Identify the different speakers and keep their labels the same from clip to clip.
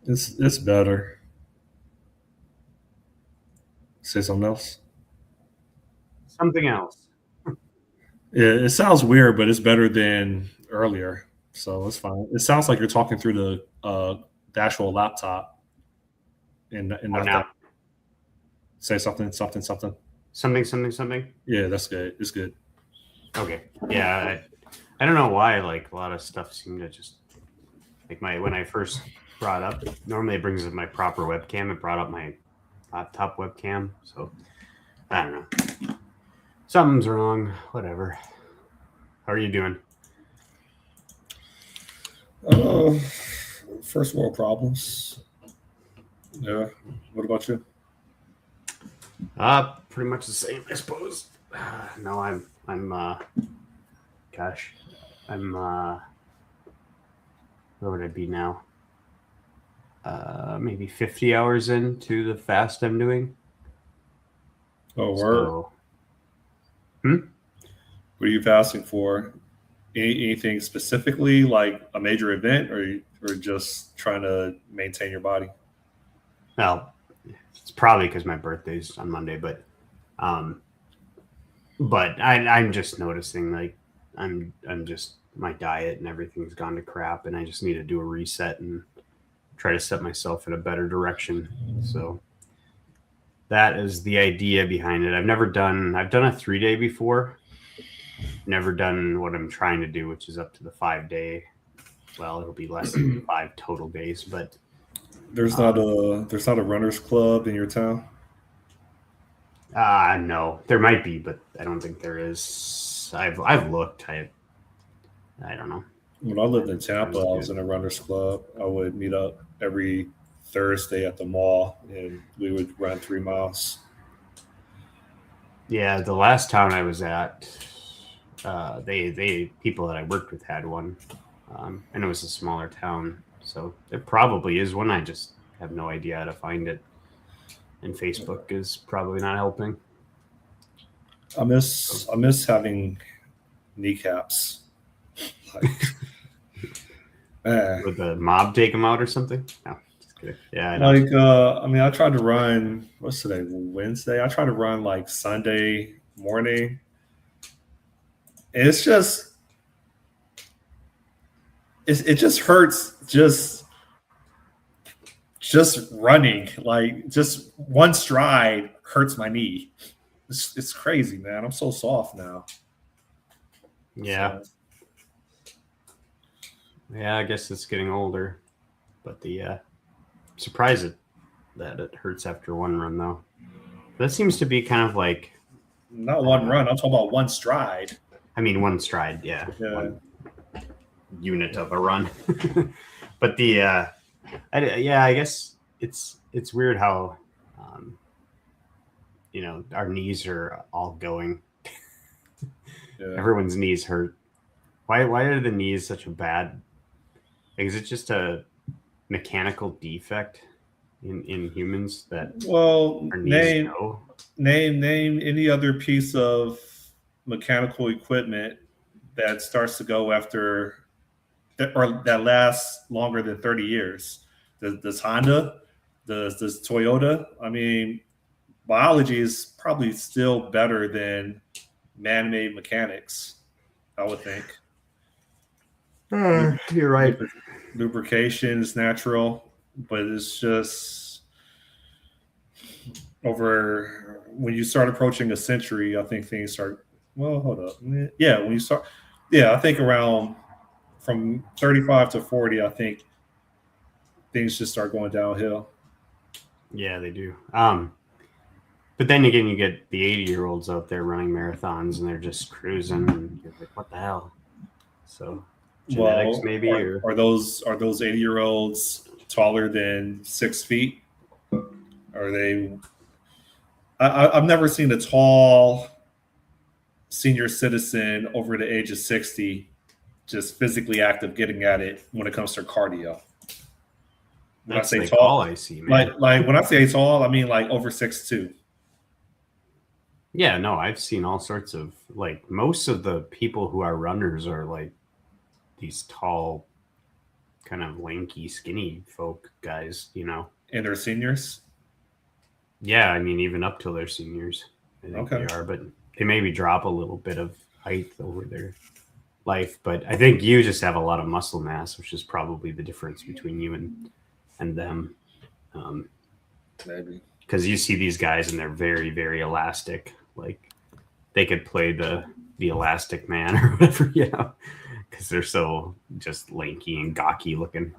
Speaker 1: It's better. Say something else.
Speaker 2: Something else.
Speaker 1: It sounds weird, but it's better than earlier, so it's fine. It sounds like you're talking through the actual laptop and
Speaker 2: Oh,
Speaker 1: not
Speaker 2: now
Speaker 1: that. Say something, something, something.
Speaker 2: something.
Speaker 1: Yeah, that's good. It's good.
Speaker 2: Okay. Yeah, I don't know why. Like a lot of stuff seemed to just like my when I first brought up. Normally, it brings up my proper webcam. It brought up my laptop webcam. So I don't know. Something's wrong. Whatever. How are you doing?
Speaker 1: Uh, First world problems. Yeah. What about you?
Speaker 2: Pretty much the same, I suppose. No, gosh, I'm where would I be now? Maybe 50 hours into the fast I'm doing.
Speaker 1: Oh, word.
Speaker 2: So, hmm?
Speaker 1: What are you fasting for? Anything specifically, like a major event, or just trying to maintain your body?
Speaker 2: Well, it's probably because my birthday's on Monday, um, but I'm just noticing like I'm just my diet and everything's gone to crap, and I just need to do a reset and try to set myself in a better direction. So that is the idea behind it. I've done a 3 day before, never done what I'm trying to do, which is up to the 5 day. Well, it'll be less than 5 total days, but um,
Speaker 1: There's not a runners club in your town.
Speaker 2: no, there might be, but I don't think there is. I've looked. I don't know.
Speaker 1: When I lived in
Speaker 2: Haven't
Speaker 1: Tampa, I
Speaker 2: looked
Speaker 1: was
Speaker 2: at.
Speaker 1: in a runners club. I would meet up every Thursday at the mall, and we would run 3 miles.
Speaker 2: Yeah, the last town I was at, they people that I worked with had one, and it was a smaller town, so it probably is one. I just have no idea how to find it, and Facebook is probably not helping. So,
Speaker 1: I miss having kneecaps. Like, eh.
Speaker 2: would the mob take them out or something? No, just kidding. Yeah, I know.
Speaker 1: Like, I mean, I tried to run. What's today? Wednesday. I tried to run like Sunday morning. And it just hurts just running. Like just one stride hurts my knee. It's crazy, man. I'm so soft now.
Speaker 2: Yeah,
Speaker 1: So
Speaker 2: yeah. I guess it's getting older, but the surprise it that it hurts after one run though. That seems to be kind of like
Speaker 1: not
Speaker 2: I don't
Speaker 1: one
Speaker 2: know.
Speaker 1: run. I'm talking about one stride.
Speaker 2: I mean, one stride, yeah,
Speaker 1: Yeah.
Speaker 2: one unit of a run. But the yeah, I guess it's weird how um, our knees are all going.
Speaker 1: Yeah.
Speaker 2: Everyone's knees hurt. Why are the knees such a bad? Is it just a mechanical defect in humans that
Speaker 1: Well,
Speaker 2: our knees go?
Speaker 1: name any other piece of mechanical equipment that starts to go after or that lasts longer than 30 years. Does Honda? Does Toyota? I mean, biology is probably still better than man-made mechanics. I would think.
Speaker 2: You're right.
Speaker 1: Lubrication is natural, but it's just over when you start approaching a century. I think things start. Well, hold up. Yeah, when you start. Yeah, I think around from 35 to 40, I think things just start going downhill.
Speaker 2: Yeah, they do. But then again, you get the 80-year-olds out there running marathons and they're just cruising, and you're like, what the hell? So genetics,
Speaker 1: Well,
Speaker 2: maybe, or
Speaker 1: are those 80-year olds taller than 6 feet? Are they? I've never seen a tall senior citizen over the age of 60 just physically active getting at it when it comes to cardio. When I
Speaker 2: that's
Speaker 1: say
Speaker 2: like all
Speaker 1: tall,
Speaker 2: I see, man.
Speaker 1: like when I say tall, I mean like over 6'2".
Speaker 2: Yeah, no, I've seen all sorts of like most of the people who are runners are like these tall kind of lanky, skinny folk guys, you know.
Speaker 1: And they're seniors.
Speaker 2: Yeah, I mean, even up till they're seniors, I think
Speaker 1: Okay.
Speaker 2: they are, but they maybe drop a little bit of height over their life. But I think you just have a lot of muscle mass, which is probably the difference between you and them.
Speaker 1: Maybe.
Speaker 2: Because you see these guys and they're very, very elastic. Like they could play the elastic man or whatever, you know, because they're so just lanky and gawky looking.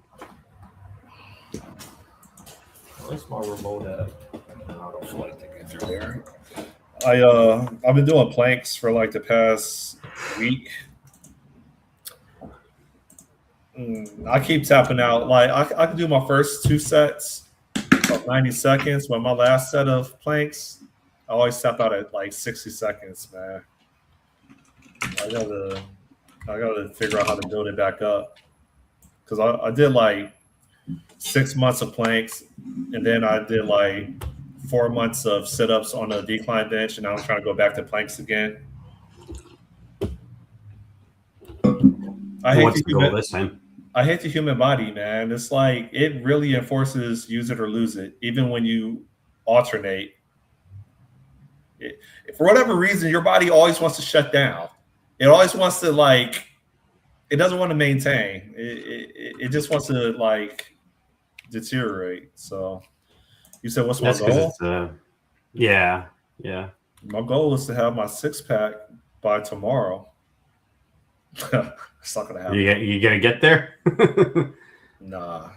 Speaker 1: Where's my remote at? I don't feel like taking it through there. I've been doing planks for like the past week. I keep tapping out. Like I can do my first 2 sets of 90 seconds, but my last set of planks, I always tap out at like 60 seconds, man. I gotta figure out how to build it back up. Because I did like 6 months of planks, and then I did like 4 months of sit-ups on a decline bench, and now I'm trying to go back to planks again.
Speaker 2: What's the goal this time?
Speaker 1: I hate the human body, man. It's like it really enforces use it or lose it, even when you alternate. For whatever reason, your body always wants to shut down. It always wants to like. It doesn't want to maintain. It just wants to like deteriorate. So, you said, "What's my goal?"
Speaker 2: Yeah.
Speaker 1: My goal is to have my 6-pack by tomorrow. It's not gonna happen.
Speaker 2: You gonna get there?
Speaker 1: Nah.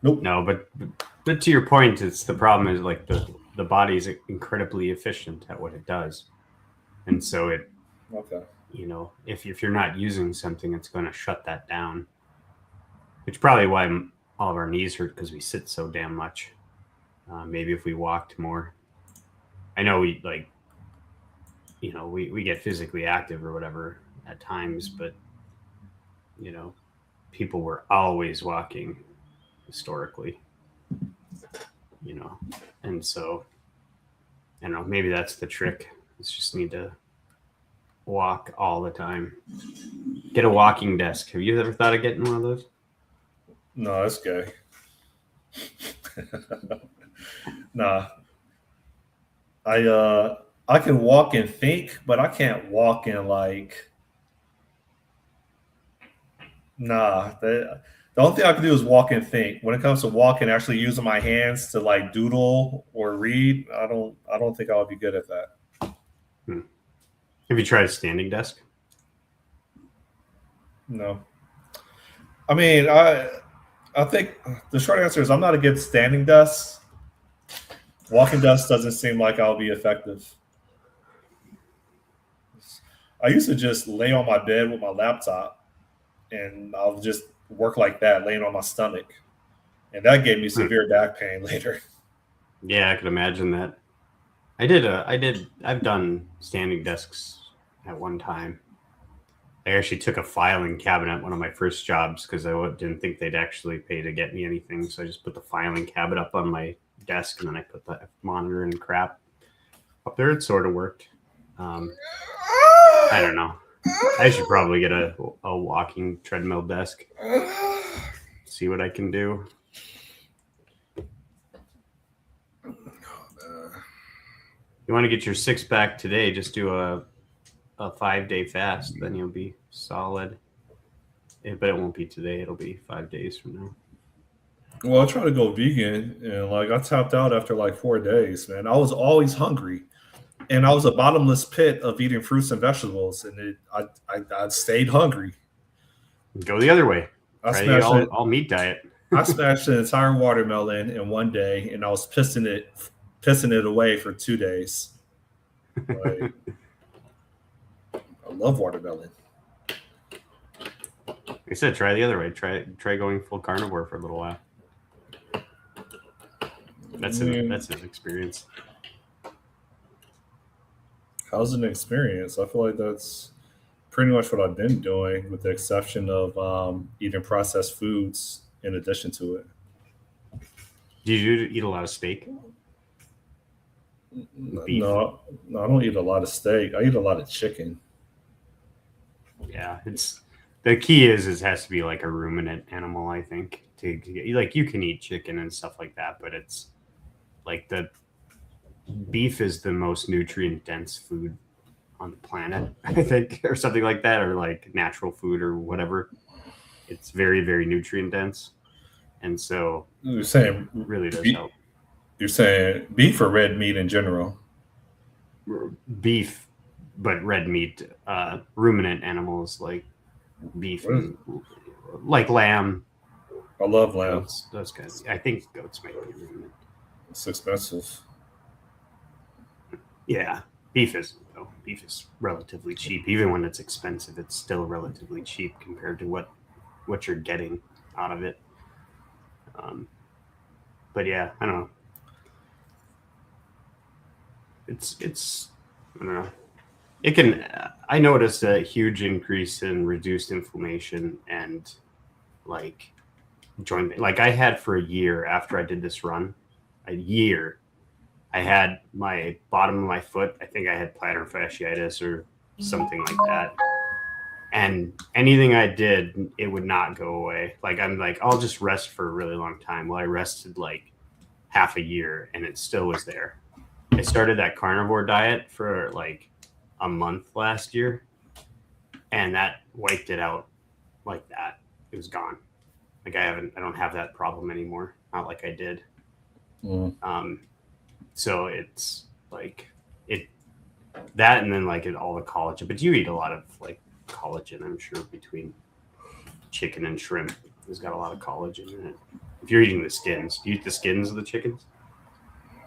Speaker 1: Nope.
Speaker 2: No, but to your point, it's the problem is like the body is incredibly efficient at what it does, and so it.
Speaker 1: Okay.
Speaker 2: You know, if you're not using something, it's going to shut that down. Which is probably why all of our knees hurt, because we sit so damn much. Maybe if we walked more. I know we like, you know, we get physically active or whatever at times, but you know, people were always walking historically. You know, and so I don't know. Maybe that's the trick. It's just need to walk all the time. Get a walking desk. Have you ever thought of getting one of those?
Speaker 1: No, that's gay. Nah. I can walk and think, but I can't walk and like the only thing I can do is walk and think. When it comes to walking, actually using my hands to like doodle or read, I don't think I would be good at that.
Speaker 2: Have you tried a standing desk?
Speaker 1: No. I mean, I think the short answer is I'm not against standing desks. Walking desk doesn't seem like I'll be effective. I used to just lay on my bed with my laptop and I'll just work like that, laying on my stomach. And that gave me severe back pain later.
Speaker 2: Yeah, I could imagine that. I've done standing desks at one time. I actually took a filing cabinet, one of my first jobs, because I didn't think they'd actually pay to get me anything. So I just put the filing cabinet up on my desk, and then I put the monitor and crap up there. It sort of worked. I don't know. I should probably get a walking treadmill desk. See what I can do. You want to get your 6-pack today, just do a 5-day fast, then you'll be solid. But it won't be today, it'll be 5 days from now.
Speaker 1: Well, I tried to go vegan and like I tapped out after like 4 days, man. I was always hungry. And I was a bottomless pit of eating fruits and vegetables, and I stayed hungry.
Speaker 2: Go the other way.
Speaker 1: Try
Speaker 2: the all meat diet.
Speaker 1: I smashed an entire watermelon in one day, and I was pissing it away for 2 days. Like, I love watermelon.
Speaker 2: Like I said, try the other way. Try going full carnivore for a little while. That's his experience.
Speaker 1: How's an experience? I feel like that's pretty much what I've been doing, with the exception of eating processed foods in addition to it.
Speaker 2: Do you eat a lot of steak? Beef?
Speaker 1: No, I don't eat a lot of steak. I eat a lot of chicken.
Speaker 2: Yeah, it's the key is it has to be like a ruminant animal, I think. To get, like, you can eat chicken and stuff like that, but it's like the beef is the most nutrient dense food on the planet, I think, or something like that, or like natural food or whatever. It's very, very nutrient dense, and so
Speaker 1: You're saying
Speaker 2: it really does
Speaker 1: beef,
Speaker 2: help.
Speaker 1: you're saying beef or red meat in general?
Speaker 2: Beef, but red meat, ruminant animals like beef
Speaker 1: What is,
Speaker 2: and like lamb,
Speaker 1: I love lamb.
Speaker 2: goats, those guys. I think goats might be ruminant.
Speaker 1: It's expensive.
Speaker 2: Yeah, beef is though. Beef is relatively cheap, even when it's expensive. It's still relatively cheap compared to what you're getting out of it. But yeah, I don't know. It's I don't know. It can. I noticed a huge increase in reduced inflammation and like joint. Like I had for a year after I did this run, a year. I had my bottom of my foot. I think I had plantar fasciitis or something like that. And anything I did, it would not go away. Like I'm like, I'll just rest for a really long time. Well, I rested like half a year, and it still was there. I started that carnivore diet for like a month last year, and that wiped it out like that. It was gone. Like I don't have that problem anymore. Not like I did. So it's like it that, and then like all the collagen. But you eat a lot of like collagen, I'm sure, between chicken and shrimp. It's got a lot of collagen in it. If you're eating the skins, do you eat the skins of the chickens?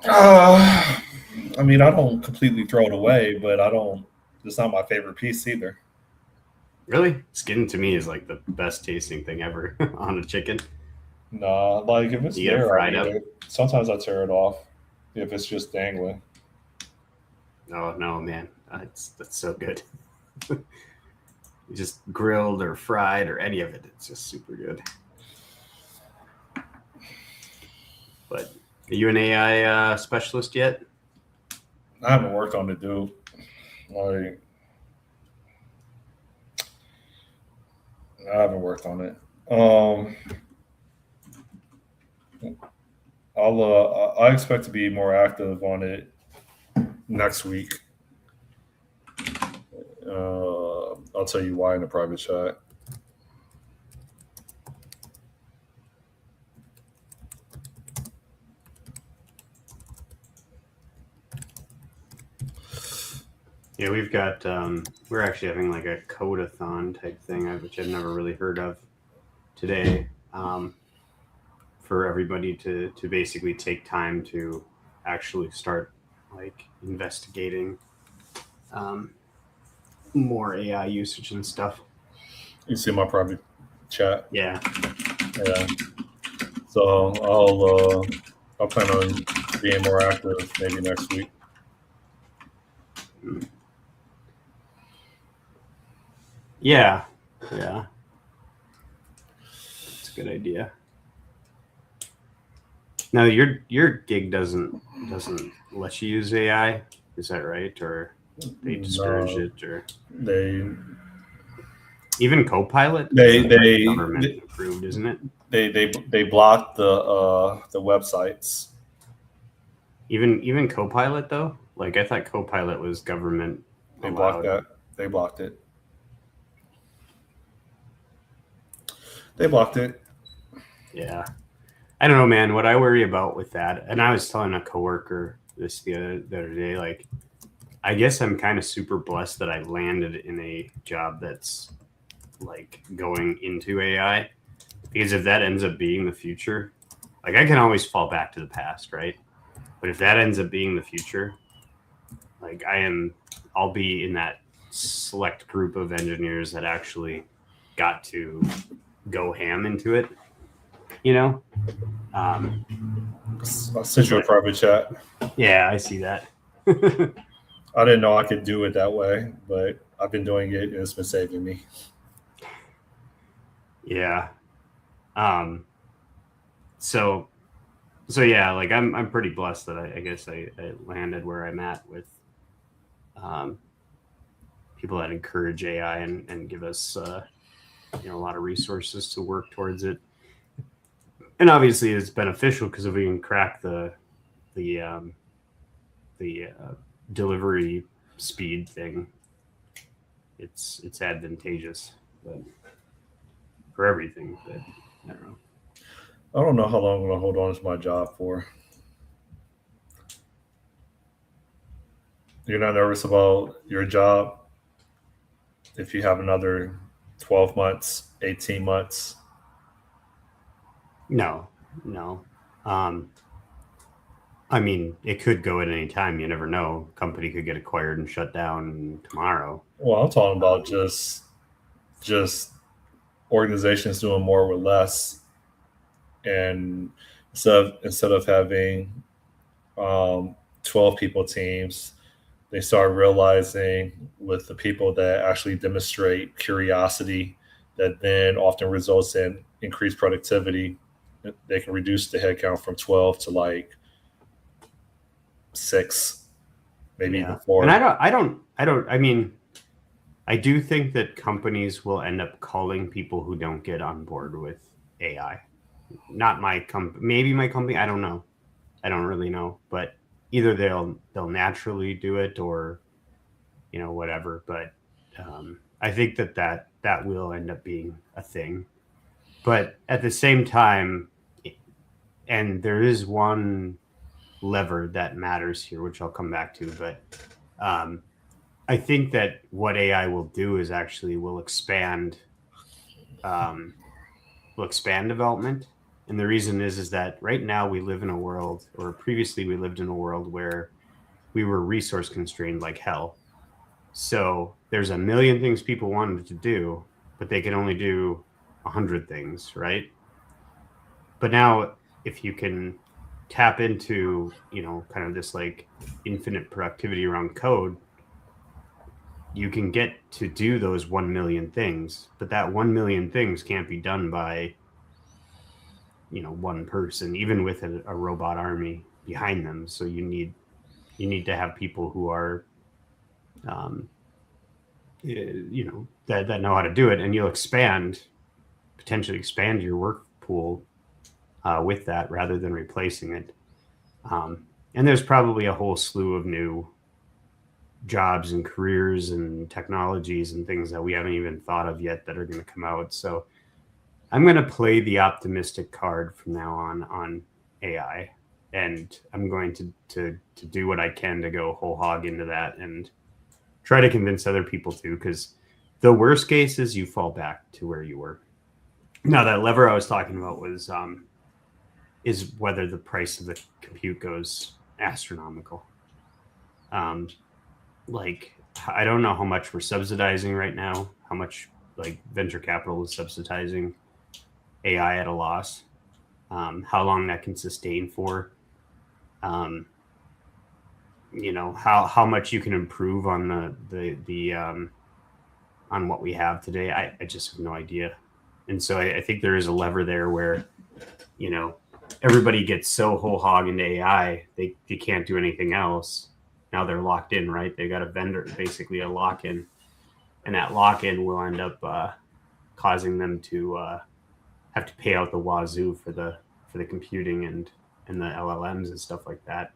Speaker 1: I mean, I don't completely throw it away, but I don't. It's not my favorite piece either.
Speaker 2: Really? Skin to me is like the best tasting thing ever on a chicken.
Speaker 1: Nah, like if it's
Speaker 2: You get it
Speaker 1: there, I
Speaker 2: fried
Speaker 1: eat
Speaker 2: up.
Speaker 1: it. Sometimes I tear it off if it's just dangling.
Speaker 2: Oh no, man, that's so good. Just grilled or fried or any of it, it's just super good. But are you an AI specialist yet?
Speaker 1: I haven't worked on it, dude. Like I haven't worked on it. I expect to be more active on it next week. I'll tell you why in the private chat.
Speaker 2: Yeah, we've got we're actually having like a codathon type thing, which I've never really heard of today, for everybody to basically take time to actually start like investigating more AI usage and stuff.
Speaker 1: You see my private chat.
Speaker 2: Yeah.
Speaker 1: Yeah. So I'll plan on being more active maybe next week.
Speaker 2: Yeah. Yeah. It's a good idea. Now your gig doesn't let you use AI, is that right? Or they discourage it, or
Speaker 1: They
Speaker 2: even Copilot?
Speaker 1: they
Speaker 2: government approved, isn't it?
Speaker 1: They blocked the websites.
Speaker 2: Even Copilot though? Like I thought Copilot was government
Speaker 1: They
Speaker 2: allowed.
Speaker 1: blocked that. They blocked it. They blocked it.
Speaker 2: Yeah. I don't know, man. What I worry about with that, and I was telling a coworker this the other day, like I guess I'm kind of super blessed that I landed in a job that's like going into AI, because if that ends up being the future, like I can always fall back to the past, right? But if that ends up being the future, like I'll be in that select group of engineers that actually got to go ham into it, you know?
Speaker 1: I'll send you a private chat.
Speaker 2: Yeah, I see that.
Speaker 1: I didn't know I could do it that way, but I've been doing it and it's been saving me.
Speaker 2: Yeah. So yeah, like I'm pretty blessed that I guess I landed where I'm at with people that encourage AI and give us a lot of resources to work towards it. And obviously, it's beneficial because if we can crack the delivery speed thing, it's advantageous, but for everything. But I don't know.
Speaker 1: I don't know how long I'm going to hold on to my job for. You're not nervous about your job if you have another 12 months, 18 months?
Speaker 2: No. I mean, it could go at any time. You never know. Company could get acquired and shut down tomorrow.
Speaker 1: Well, I'm talking about just organizations doing more with less, and instead of having 12 people teams, they start realizing with the people that actually demonstrate curiosity that then often results in increased productivity. They can reduce the headcount from 12 to like 6, maybe even 4.
Speaker 2: And I mean, I do think that companies will end up calling people who don't get on board with AI. Not my company, maybe my company. I don't know. I don't really know, but either they'll naturally do it or, whatever. But I think that will end up being a thing. But at the same time, and there is one lever that matters here, which I'll come back to, but I think that what AI will do is actually will expand development. And the reason is that right now we live in a world, or previously we lived in a world where we were resource constrained like hell. So there's a million things people wanted to do, but they could only do 100 things, right? But now if you can tap into, kind of this like infinite productivity around code, you can get to do those 1 million things, but that 1 million things can't be done by, one person, even with a robot army behind them. So you need to have people who are, that know how to do it, and you'll potentially expand your work pool with that rather than replacing it. And there's probably a whole slew of new jobs and careers and technologies and things that we haven't even thought of yet that are going to come out. So I'm going to play the optimistic card from now on AI, and I'm going to do what I can to go whole hog into that and try to convince other people too, because the worst case is you fall back to where you were. Now, that lever I was talking about was is whether the price of the compute goes astronomical. Like, I don't know how much we're subsidizing right now, how much like venture capital is subsidizing AI at a loss, how long that can sustain for, how much you can improve on the on what we have today. I just have no idea. And so I think there is a lever there where, everybody gets so whole hog into AI, they can't do anything else. Now they're locked in, right? They got a vendor, basically a lock-in, and that lock-in will end up causing them to have to pay out the wazoo for the computing and the LLMs and stuff like that.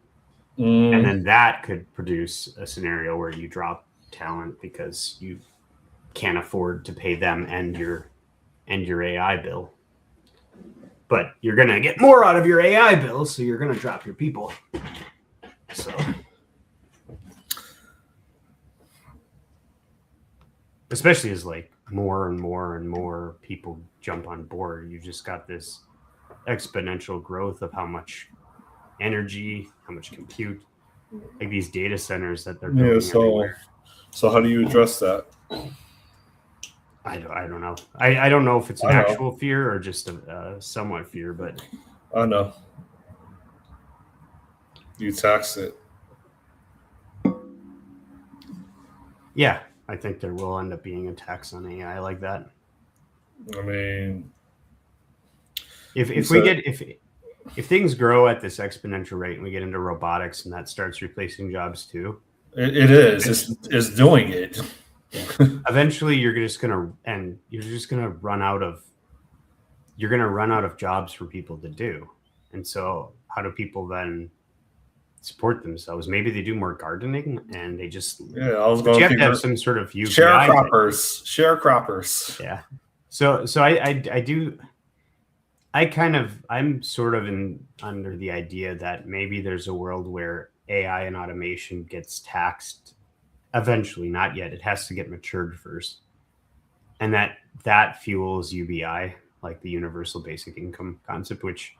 Speaker 2: And then that could produce a scenario where you drop talent because you can't afford to pay them and your AI bill. But you're going to get more out of your AI bill, so you're going to drop your people. So, especially as like more and more and more people jump on board, you just got this exponential growth of how much energy, how much compute, like these data centers that they're building everywhere.
Speaker 1: So how do you address that?
Speaker 2: I don't know. I don't know if it's an actual fear or just a somewhat fear, but
Speaker 1: I know. You tax it.
Speaker 2: Yeah, I think there will end up being a tax on AI like that.
Speaker 1: I mean,
Speaker 2: if things grow at this exponential rate and we get into robotics and that starts replacing jobs too,
Speaker 1: it is. It's doing it.
Speaker 2: Eventually, you're just gonna run out of jobs for people to do. And so, how do people then support themselves? Maybe they do more gardening, and they just
Speaker 1: Yeah, I was
Speaker 2: but
Speaker 1: going
Speaker 2: you
Speaker 1: to
Speaker 2: have to have
Speaker 1: figure
Speaker 2: some sort of UBI.
Speaker 1: sharecroppers.
Speaker 2: Yeah. So I'm sort of under the idea that maybe there's a world where AI and automation gets taxed eventually, not yet. It has to get matured first. And that fuels UBI, like the universal basic income concept, which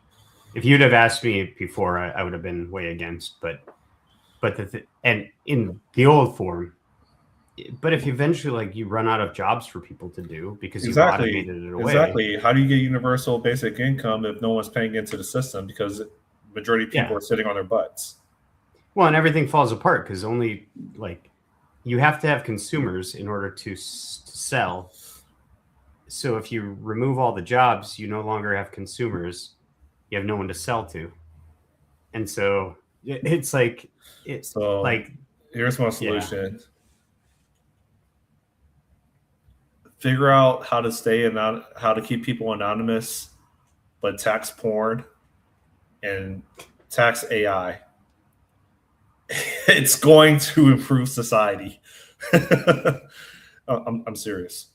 Speaker 2: if you'd have asked me before, I would have been way against, but and in the old form, but if eventually like you run out of jobs for people to do because you've automated it away.
Speaker 1: Exactly. How do you get universal basic income if no one's paying into the system because majority of people are sitting on their butts?
Speaker 2: Well, and everything falls apart because only like you have to have consumers in order to sell. So if you remove all the jobs, you no longer have consumers. You have no one to sell to, and so it's like
Speaker 1: here's my solution. Yeah. Figure out how to keep people anonymous, but tax porn and tax AI. It's going to improve society. I'm serious.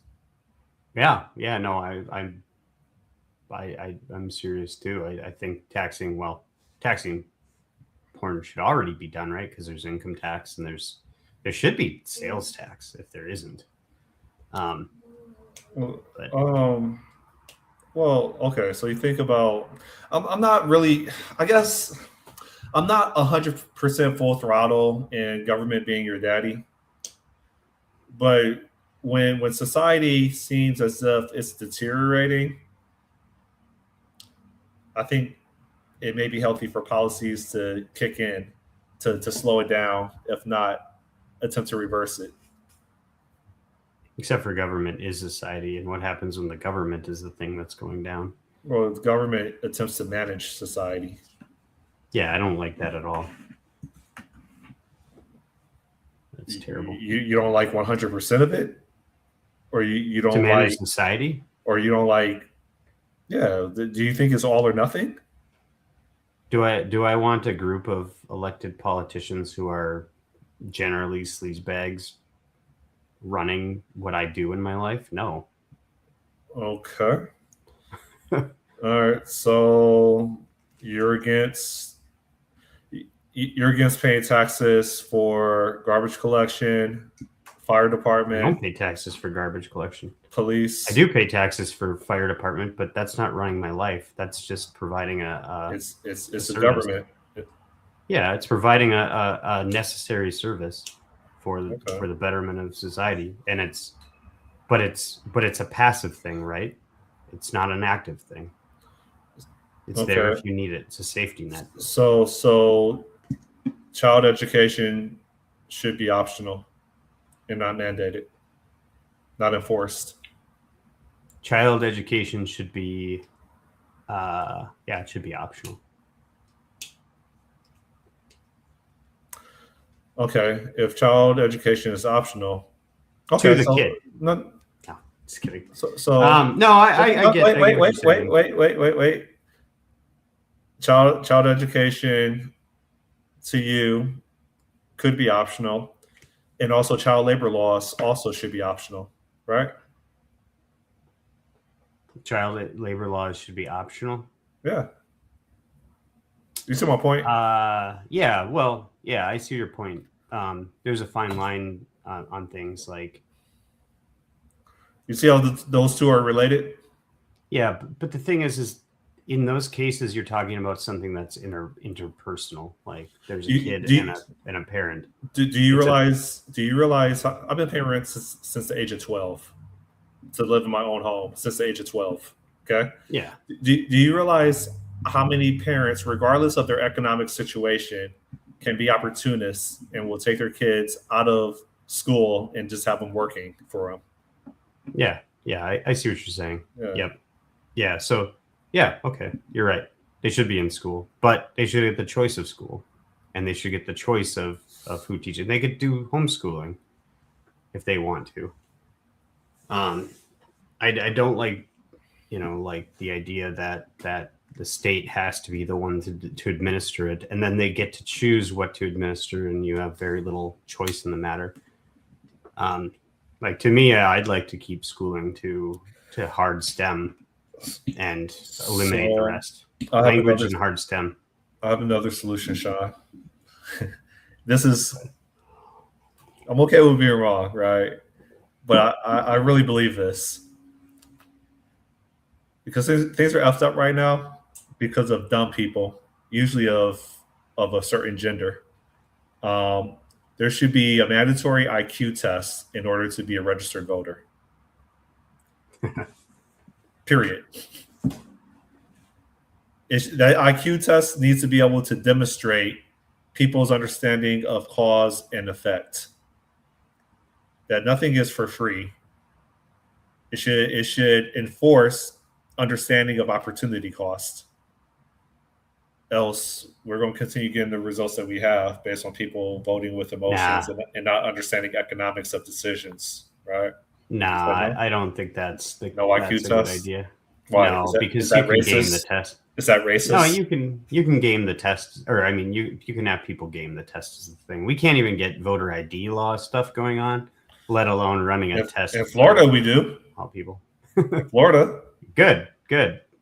Speaker 2: Yeah, no, I'm serious too. I think taxing porn should already be done, right? Because there's income tax and there should be sales tax if there isn't.
Speaker 1: Well, okay. So you think about, I'm not really, I guess, I'm not 100% full throttle in government being your daddy. But when society seems as if it's deteriorating, I think it may be healthy for policies to kick in to slow it down, if not attempt to reverse it.
Speaker 2: Except for government is society, and what happens when the government is the thing that's going down?
Speaker 1: Well, the government attempts to manage society.
Speaker 2: Yeah, I don't like that at all. That's terrible.
Speaker 1: You don't like 100% of it, or you don't
Speaker 2: to manage
Speaker 1: like
Speaker 2: society,
Speaker 1: or you don't like. Yeah, do you think it's all or nothing?
Speaker 2: Do I want a group of elected politicians who are generally sleazebags running what I do in my life? No.
Speaker 1: Okay. All right. So you're against paying taxes for garbage collection, fire department.
Speaker 2: I don't pay taxes for garbage collection.
Speaker 1: Police.
Speaker 2: I do pay taxes for fire department, but that's not running my life. That's just providing
Speaker 1: it's a government.
Speaker 2: Yeah, it's providing a necessary service for the betterment of society, and it's a passive thing, right? It's not an active thing. It's there if you need it. It's a safety net.
Speaker 1: So child education should be optional and not mandated, not enforced.
Speaker 2: Child education should be, it should be optional.
Speaker 1: Okay, if child education is optional,
Speaker 2: to the kid.
Speaker 1: No,
Speaker 2: just kidding.
Speaker 1: I get. Wait. Child education to you could be optional, and also child labor laws also should be optional, right?
Speaker 2: Child labor laws should be optional.
Speaker 1: Yeah. You see my point?
Speaker 2: Yeah. Well, yeah, I see your point. There's a fine line on things like.
Speaker 1: You see how those two are related?
Speaker 2: Yeah, but the thing is in those cases you're talking about something that's interpersonal. Like there's a kid and a parent.
Speaker 1: Do you realize? I've been paying rent since the age of 12 to live in my own home since the age of 12. Okay.
Speaker 2: Yeah.
Speaker 1: Do you realize how many parents, regardless of their economic situation, can be opportunists and will take their kids out of school and just have them working for them?
Speaker 2: Yeah. I see what you're saying.
Speaker 1: Yeah.
Speaker 2: Yep. Yeah. So, yeah. Okay. You're right. They should be in school, but they should get the choice of school, and they should get the choice of who teaches. They could do homeschooling. if they want to. I don't like, like the idea that the state has to be the one to administer it, and then they get to choose what to administer, and you have very little choice in the matter. Like to me, I'd like to keep schooling to hard STEM and eliminate the rest. Language and hard STEM.
Speaker 1: I have another solution, Sean. This is, I'm okay with being wrong, right? But I really believe this. Because things are effed up right now because of dumb people, usually of a certain gender. There should be a mandatory IQ test in order to be a registered voter. Period. That IQ test needs to be able to demonstrate people's understanding of cause and effect. That nothing is for free. It should enforce understanding of opportunity cost. Else, we're going to continue getting the results that we have based on people voting with emotions and not understanding economics of decisions, right?
Speaker 2: Nah, I don't think that's the
Speaker 1: no IQ
Speaker 2: that's
Speaker 1: test.
Speaker 2: A good idea.
Speaker 1: Why?
Speaker 2: No, because you can game the test.
Speaker 1: Is that racist?
Speaker 2: No, you can game the test, or I mean, you can have people game the test is the thing. We can't even get voter ID law stuff going on, let alone running a test.
Speaker 1: In Florida, we do.
Speaker 2: All people.
Speaker 1: Florida.
Speaker 2: Good.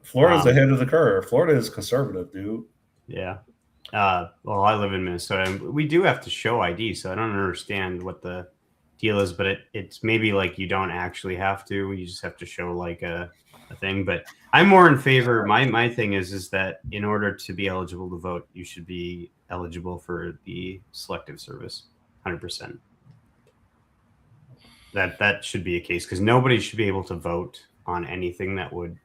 Speaker 1: Florida's ahead of the curve. Florida is conservative, dude.
Speaker 2: Yeah. Well, I live in Minnesota, and we do have to show ID, so I don't understand what the deal is, but it's maybe like you don't actually have to. You just have to show like a thing. But I'm more in favor. My thing is that in order to be eligible to vote, you should be eligible for the selective service, 100%. That should be a case because nobody should be able to vote on anything that would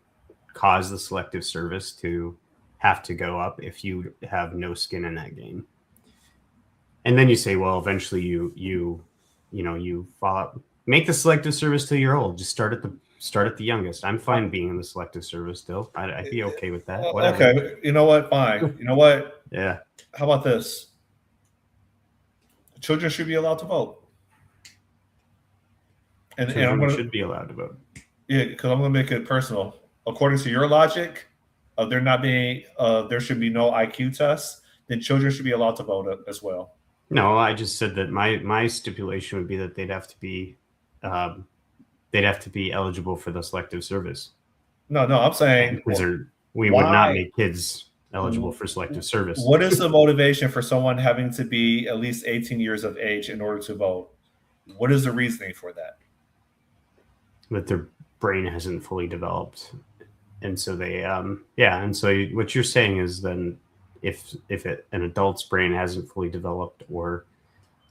Speaker 2: cause the selective service to have to go up if you have no skin in that game. And then you say, well, eventually you follow, make the selective service till you're old. Just start at the youngest. I'm fine being in the selective service still. I'd be okay with that. Whatever.
Speaker 1: Okay, you know what? Fine. You know what?
Speaker 2: Yeah.
Speaker 1: How about this? Children should be allowed to vote. And
Speaker 2: Children should be allowed to vote.
Speaker 1: Yeah, because I'm going to make it personal. According to your logic, there not being there should be no IQ tests, then children should be allowed to vote as well.
Speaker 2: No, I just said that my stipulation would be that they'd have to be eligible for the selective service.
Speaker 1: No, I'm saying
Speaker 2: we would not make kids eligible for selective service.
Speaker 1: What is the motivation for someone having to be at least 18 years of age in order to vote? What is the reasoning for that?
Speaker 2: That their brain hasn't fully developed. And so they, and so what you're saying is then if an adult's brain hasn't fully developed or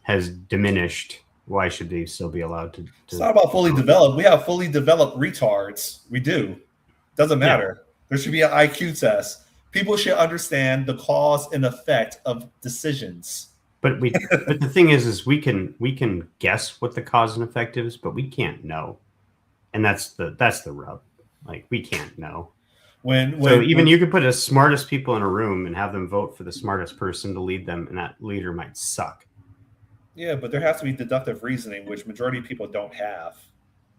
Speaker 2: has diminished, why should they still be allowed to?
Speaker 1: It's not about fully developed. We have fully developed retards. We do. Doesn't matter. Yeah. There should be an IQ test. People should understand the cause and effect of decisions.
Speaker 2: But the thing is we can guess what the cause and effect is, but we can't know, and that's the rub. Like we can't know. So you could put the smartest people in a room and have them vote for the smartest person to lead them, and that leader might suck.
Speaker 1: Yeah, but there has to be deductive reasoning, which majority of people don't have,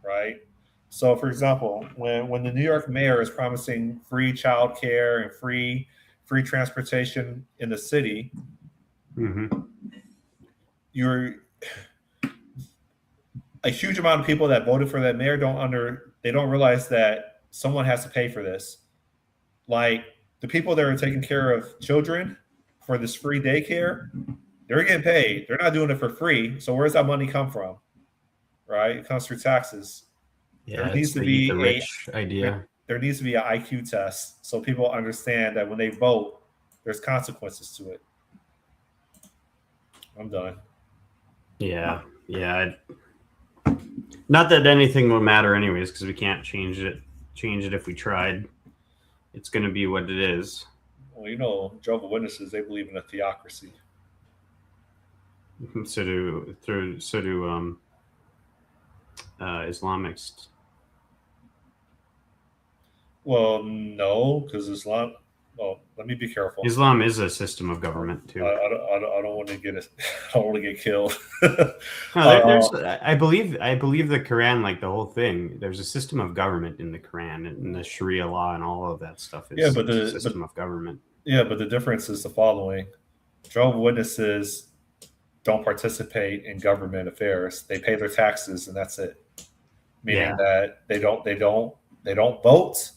Speaker 1: right? So, for example, when the New York mayor is promising free childcare and free transportation in the city, a huge amount of people that voted for that mayor don't realize that someone has to pay for this. Like the people that are taking care of children for this free daycare, they're getting paid. They're not doing it for free. So where's that money come from? Right? It comes through taxes.
Speaker 2: Yeah, there needs to be the rich idea.
Speaker 1: There needs to be an IQ test so people understand that when they vote, there's consequences to it. I'm done.
Speaker 2: Yeah. Not that anything will matter anyways, because we can't change it if we tried. It's going to be what it is.
Speaker 1: Well, Jehovah's Witnesses, they believe in a theocracy.
Speaker 2: So do Islamists.
Speaker 1: Well, no, because Islam. Well, let me be careful.
Speaker 2: Islam is a system of government too.
Speaker 1: I don't want to get it. I don't want to get killed.
Speaker 2: No, there's. I believe the Quran, like the whole thing. There's a system of government in the Quran, and the Sharia law, and all of that stuff
Speaker 1: Yeah,
Speaker 2: is
Speaker 1: but
Speaker 2: a system of government.
Speaker 1: yeah, but the difference is the following: Jehovah's Witnesses don't participate in government affairs. They pay their taxes, and that's it. Meaning that they don't vote.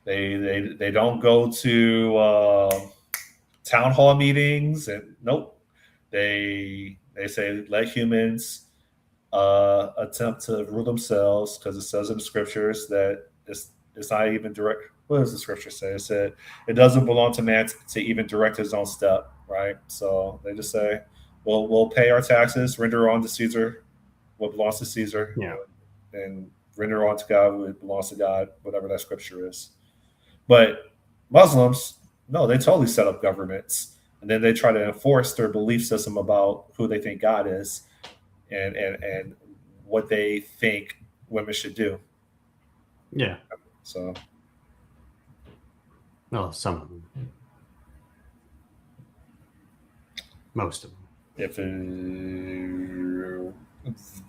Speaker 1: They don't go to town hall meetings, and nope. They say let humans attempt to rule themselves, because it says in the scriptures that it's not even direct. What does the scripture say? It said it doesn't belong to man to even direct his own step, right? So they just say, well, we'll pay our taxes, render on to Caesar what belongs to Caesar,
Speaker 2: Yeah.
Speaker 1: and render on to God what belongs to God, whatever that scripture is. But Muslims, no, they totally set up governments, and then they try to enforce their belief system about who they think God is, and what they think women should do.
Speaker 2: Yeah.
Speaker 1: So,
Speaker 2: well, some of them, most of them.
Speaker 1: if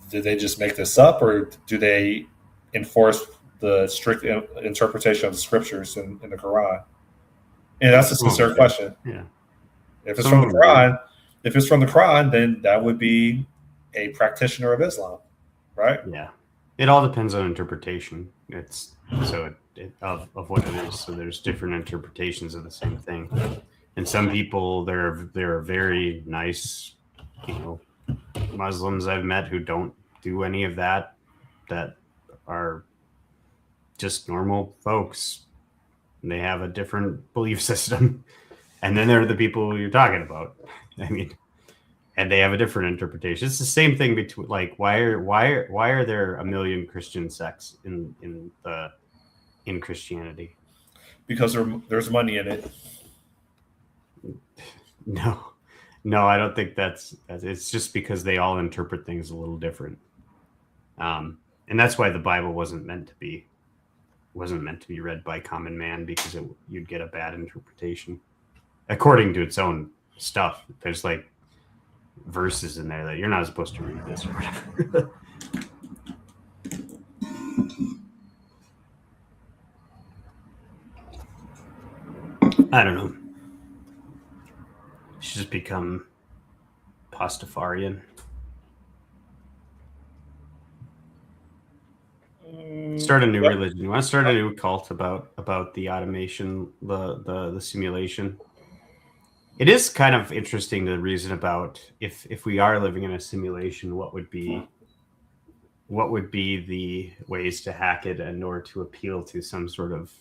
Speaker 1: did they just make this up, or do they enforce the strict interpretation of the scriptures in the Quran? And that's a sincere question.
Speaker 2: Yeah.
Speaker 1: If it's from the Quran, then that would be a practitioner of Islam, right?
Speaker 2: Yeah. It all depends on interpretation. It's of what it is. So there's different interpretations of the same thing. And some people, there are very nice, Muslims I've met who don't do any of that are just normal folks. And they have a different belief system. And then there are the people you're talking about. I mean, and they have a different interpretation. It's the same thing between, like, why are there a million Christian sects in Christianity?
Speaker 1: Because there's money in it.
Speaker 2: No, I don't think that's. It's just because they all interpret things a little different, and that's why the Bible wasn't meant to be read by common man, because you'd get a bad interpretation according to its own stuff. There's like verses in there that you're not supposed to read this or whatever. I don't know. You should just become Pastafarian. Start a new religion. You want to start a new cult about the automation, the simulation. It is kind of interesting to reason about if we are living in a simulation, what would be the ways to hack it and or to appeal to some sort of,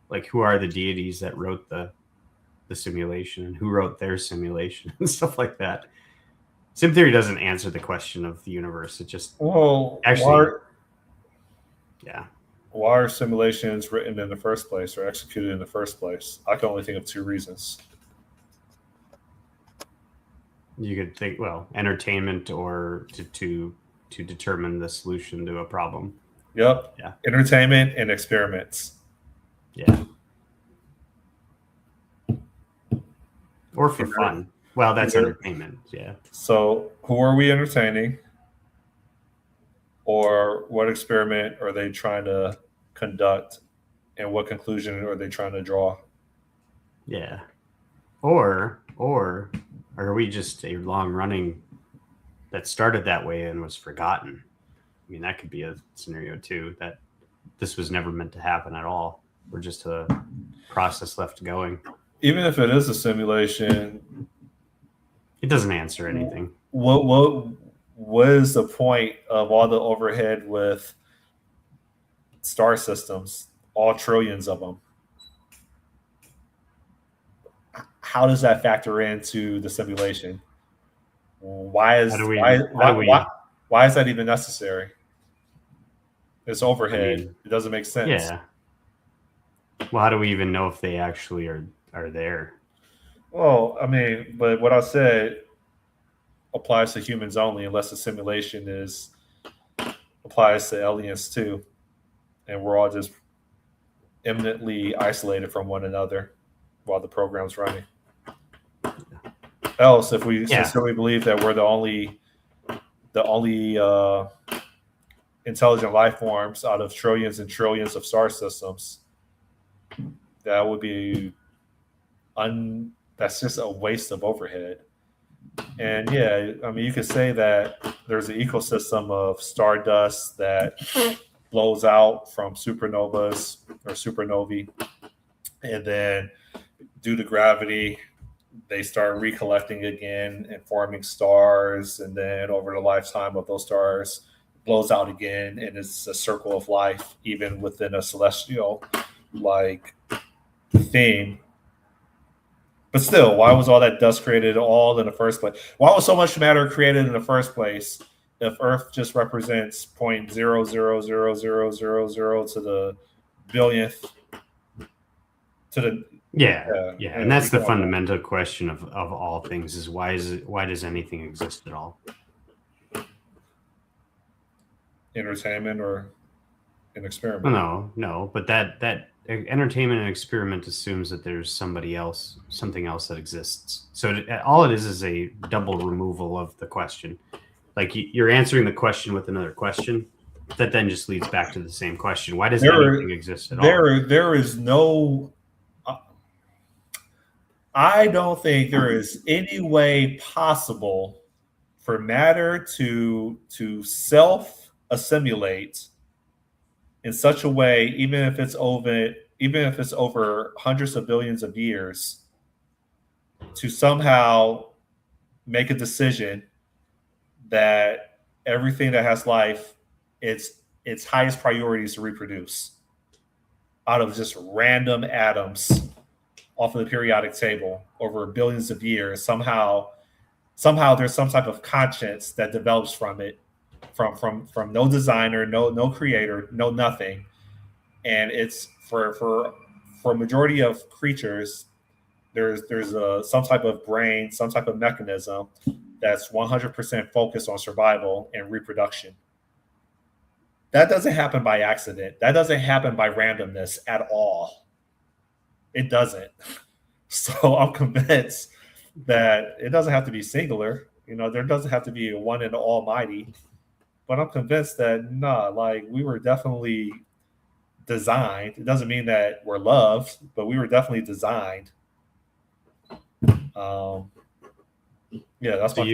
Speaker 2: like, who are the deities that wrote the simulation and who wrote their simulation and stuff like that. Sim theory doesn't answer the question of the universe. It just
Speaker 1: why are simulations written in the first place or executed in the first place? I can only think of two reasons.
Speaker 2: You could think, well, entertainment, or to determine the solution to a problem.
Speaker 1: Yep.
Speaker 2: Yeah.
Speaker 1: Entertainment and experiments.
Speaker 2: Yeah. Or for fun. Well, that's entertainment. Yeah.
Speaker 1: So who are we entertaining? Or what experiment are they trying to conduct? And what conclusion are they trying to draw?
Speaker 2: Yeah. Or are we just a long running that started that way and was forgotten? I mean, that could be a scenario too, that this was never meant to happen at all. We're just a process left going.
Speaker 1: Even if it is a simulation,
Speaker 2: it doesn't answer anything.
Speaker 1: What is the point of all the overhead with star systems, all trillions of them? How does that factor into the simulation? Why is that even necessary? It's overhead. I mean, it doesn't make sense.
Speaker 2: Yeah. Well, how do we even know if they actually are there?
Speaker 1: Well, I mean, but what I said applies to humans only, unless the simulation applies to aliens too, and we're all just eminently isolated from one another. while the program's running. Else, if we sincerely believe that we're the only intelligent life forms out of trillions and trillions of star systems, that would be that's just a waste of overhead. And yeah, I mean, you could say that there's an ecosystem of stardust that blows out from supernovas or supernovae, and then due to gravity, they start recollecting again and forming stars, and then over the lifetime of those stars, blows out again, and it's a circle of life, even within a celestial like theme. But still, why was all that dust created all in the first place? Why was so much matter created in the first place if Earth just represents 0.0000000 to the billionth to the
Speaker 2: and that's the fundamental question of all things is why does anything exist at all?
Speaker 1: Entertainment or an experiment?
Speaker 2: No, but that entertainment and experiment assumes that there's something else that exists. So all it is a double removal of the question. Like you're answering the question with another question that then just leads back to the same question. Why does anything exist at all?
Speaker 1: There is no. I don't think there is any way possible for matter to self-assimilate in such a way, even if it's over hundreds of billions of years, to somehow make a decision that everything that has life, its highest priority is to reproduce out of just random atoms off of the periodic table over billions of years. Somehow there's some type of conscience that develops from it, from no designer, no creator, no nothing. And it's for a majority of creatures, there's some type of brain, some type of mechanism that's 100% focused on survival and reproduction. That doesn't happen by accident. That doesn't happen by randomness at all. It doesn't. So I'm convinced that it doesn't have to be singular. There doesn't have to be a one and almighty. But I'm convinced that we were definitely designed. It doesn't mean that we're loved, but we were definitely designed. That's
Speaker 2: so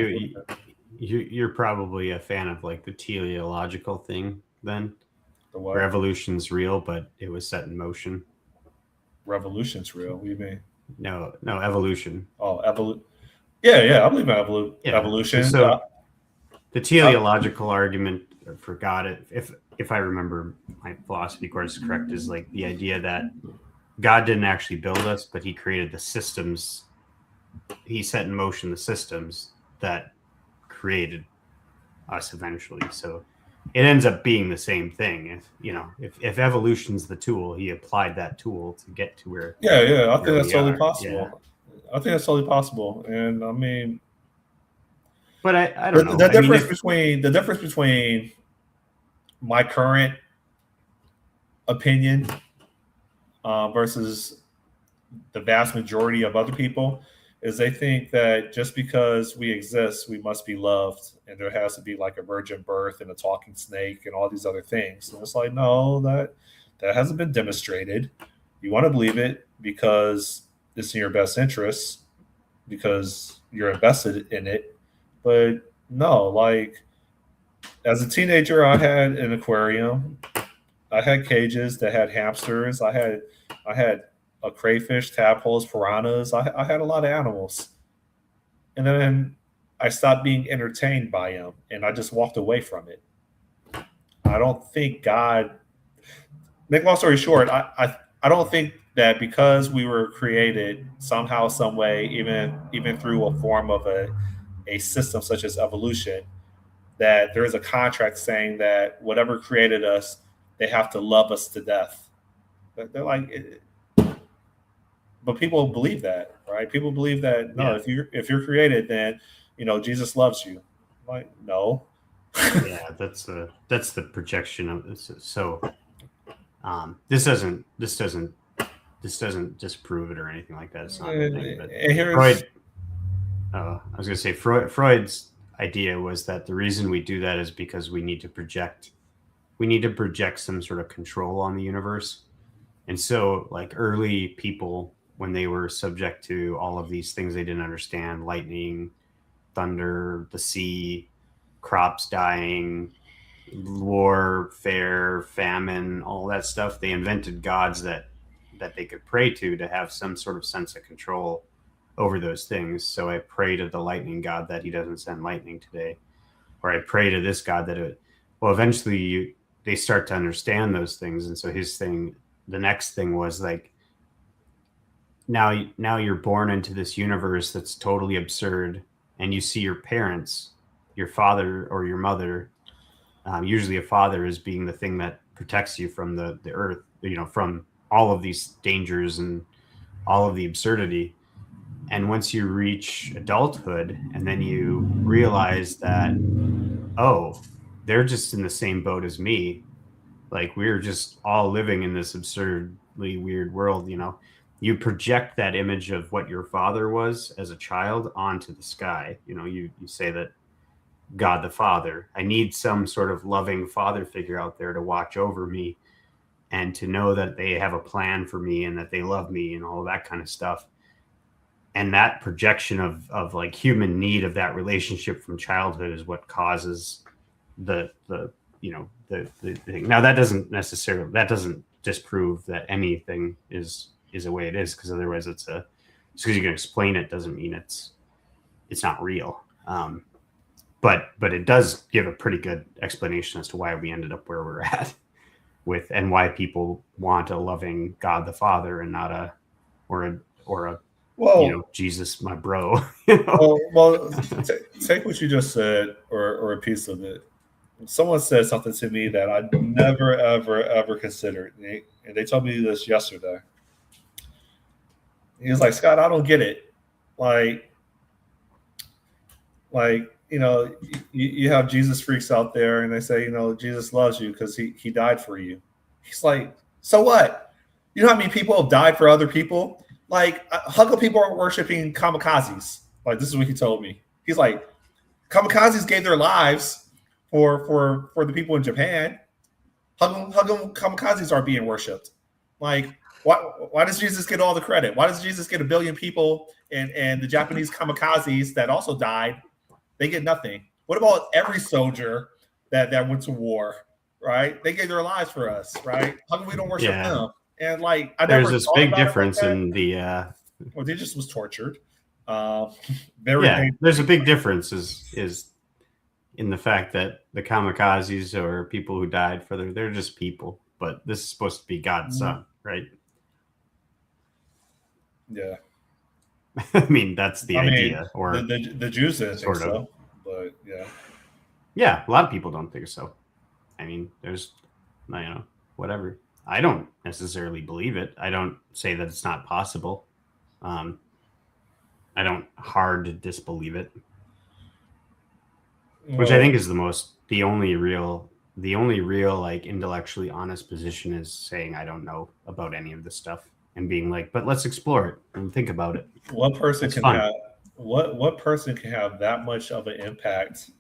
Speaker 2: you're probably a fan of like the teleological thing then, where evolution's real, but it was set in motion.
Speaker 1: Revolution's real. What do you mean?
Speaker 2: No, evolution.
Speaker 1: Oh, evolution. Yeah, I believe in evolution.
Speaker 2: So the teleological argument, I forgot it. If I remember my philosophy course is correct, is like the idea that God didn't actually build us, but he created the systems. He set in motion the systems that created us eventually. So it ends up being the same thing. If evolution's the tool, he applied that tool to get to where.
Speaker 1: Yeah. I think that's totally possible. Yeah. I think that's totally possible. And I mean,
Speaker 2: but I don't know.
Speaker 1: The difference between my current opinion versus the vast majority of other people is they think that just because we exist, we must be loved, and there has to be like a virgin birth and a talking snake and all these other things. And it's like, no, that hasn't been demonstrated. You want to believe it because it's in your best interest, because you're invested in it. But no, like as a teenager, I had an aquarium. I had cages that had hamsters. I had a crayfish, tadpoles, piranhas. I had a lot of animals. And then I stopped being entertained by them, and I just walked away from it. I don't think God, make long story short, I don't think that because we were created somehow, some way, even through a form of a system such as evolution, that there is a contract saying that whatever created us, they have to love us to death. They're like, but people believe that, right? People believe that if you're created, then Jesus loves you. I'm like, no.
Speaker 2: Yeah, that's the projection of this. So this doesn't this doesn't disprove it or anything like that. It's not a thing. But
Speaker 1: And here's
Speaker 2: Freud, I was going to say Freud's idea was that the reason we do that is because we need to project some sort of control on the universe. And so, like, early people, when they were subject to all of these things they didn't understand, lightning, thunder, the sea, crops dying, warfare, famine, all that stuff, they invented gods that they could pray to have some sort of sense of control over those things. So I pray to the lightning god that he doesn't send lightning today, or I pray to this god that it. Well, eventually they start to understand those things, and so the next thing was like, now you're born into this universe that's totally absurd, and you see your parents, your father or your mother, usually a father, as being the thing that protects you from the earth, from all of these dangers and all of the absurdity. And once you reach adulthood, and then you realize that, oh, they're just in the same boat as me. Like, we're just all living in this absurdly weird world. You project that image of what your father was as a child onto the sky. You say that God the Father, I need some sort of loving father figure out there to watch over me and to know that they have a plan for me and that they love me and all that kind of stuff. And that projection of like human need of that relationship from childhood is what causes the thing. Now, that doesn't disprove that anything is the way it is, because otherwise just because you can explain it doesn't mean it's not real. But it does give a pretty good explanation as to why we ended up where we're at and why people want a loving God the Father and not a Jesus, my bro.
Speaker 1: Take what you just said, or a piece of it. Someone said something to me that I never, ever, ever considered, and they told me this yesterday. He was like, Scott, I don't get it. Like you have Jesus freaks out there, and they say, Jesus loves you because he died for you. He's like, so what? You know how many people have died for other people? Like, how come people are worshiping kamikazes? Like, this is what he told me. He's like, kamikazes gave their lives for the people in Japan. How come kamikazes are being worshipped? Like, why does Jesus get all the credit? Why does Jesus get 1 billion people and the Japanese kamikazes that also died, they get nothing? What about every soldier that went to war, right? They gave their lives for us, right? How come we don't worship them? And like,
Speaker 2: there's this big difference in the.
Speaker 1: Well, they just was tortured.
Speaker 2: There's a big difference is in the fact that the kamikazes or people who died they're just people, but this is supposed to be God's son, right?
Speaker 1: Yeah.
Speaker 2: I mean, that's the idea. Or
Speaker 1: the Jews didn't think so, but yeah.
Speaker 2: Yeah, a lot of people don't think so. I mean, there's, whatever. I don't necessarily believe it. I don't say that it's not possible. I don't hard disbelieve it, which I think is the only real like intellectually honest position, is saying I don't know about any of this stuff and being like, but let's explore it and think about it.
Speaker 1: What person can have that much of an impact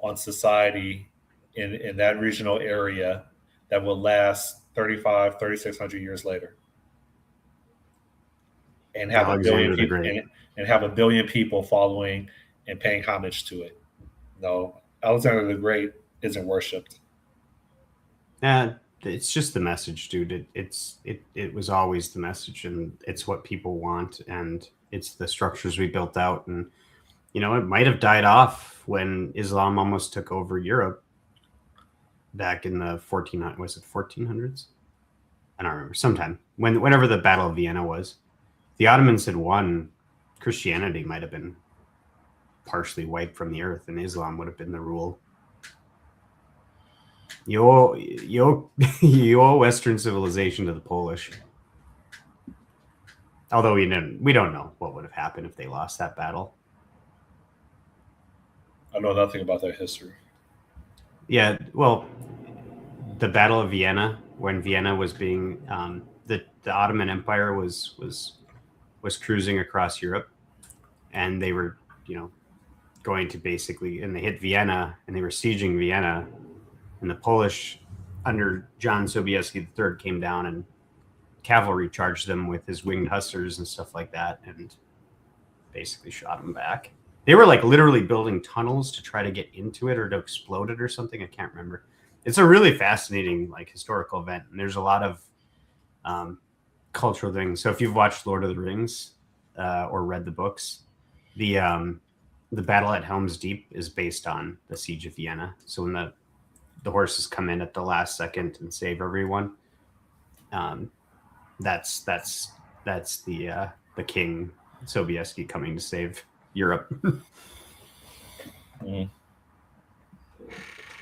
Speaker 1: on society in that regional area that will last 3,600 years later, and have
Speaker 2: Alexander the Great,
Speaker 1: and have 1 billion people following and paying homage to it? No, Alexander the Great isn't worshipped.
Speaker 2: It's just the message, dude. It was always the message, and it's what people want, and it's the structures we built out. And it might have died off when Islam almost took over Europe back in the 1400s? I don't remember. Sometime whenever the Battle of Vienna was, the Ottomans had won. Christianity might have been partially wiped from the earth, and Islam would have been the rule. You owe Western civilization to the Polish. Although we don't know what would have happened if they lost that battle.
Speaker 1: I know nothing about that history.
Speaker 2: Yeah, well, the Battle of Vienna, when Vienna was being the Ottoman Empire was cruising across Europe, and they were, going to basically, and they hit Vienna, and they were sieging Vienna, and the Polish under John Sobieski III came down and cavalry charged them with his winged hussars and stuff like that, and basically shot them back. They were like literally building tunnels to try to get into it or to explode it or something. I can't remember. It's a really fascinating like historical event, and there's a lot of cultural things. So if you've watched Lord of the Rings or read the books, the battle at Helm's Deep is based on the siege of Vienna. So when the horses come in at the last second and save everyone, that's the King Sobieski coming to save Europe.
Speaker 1: Mm.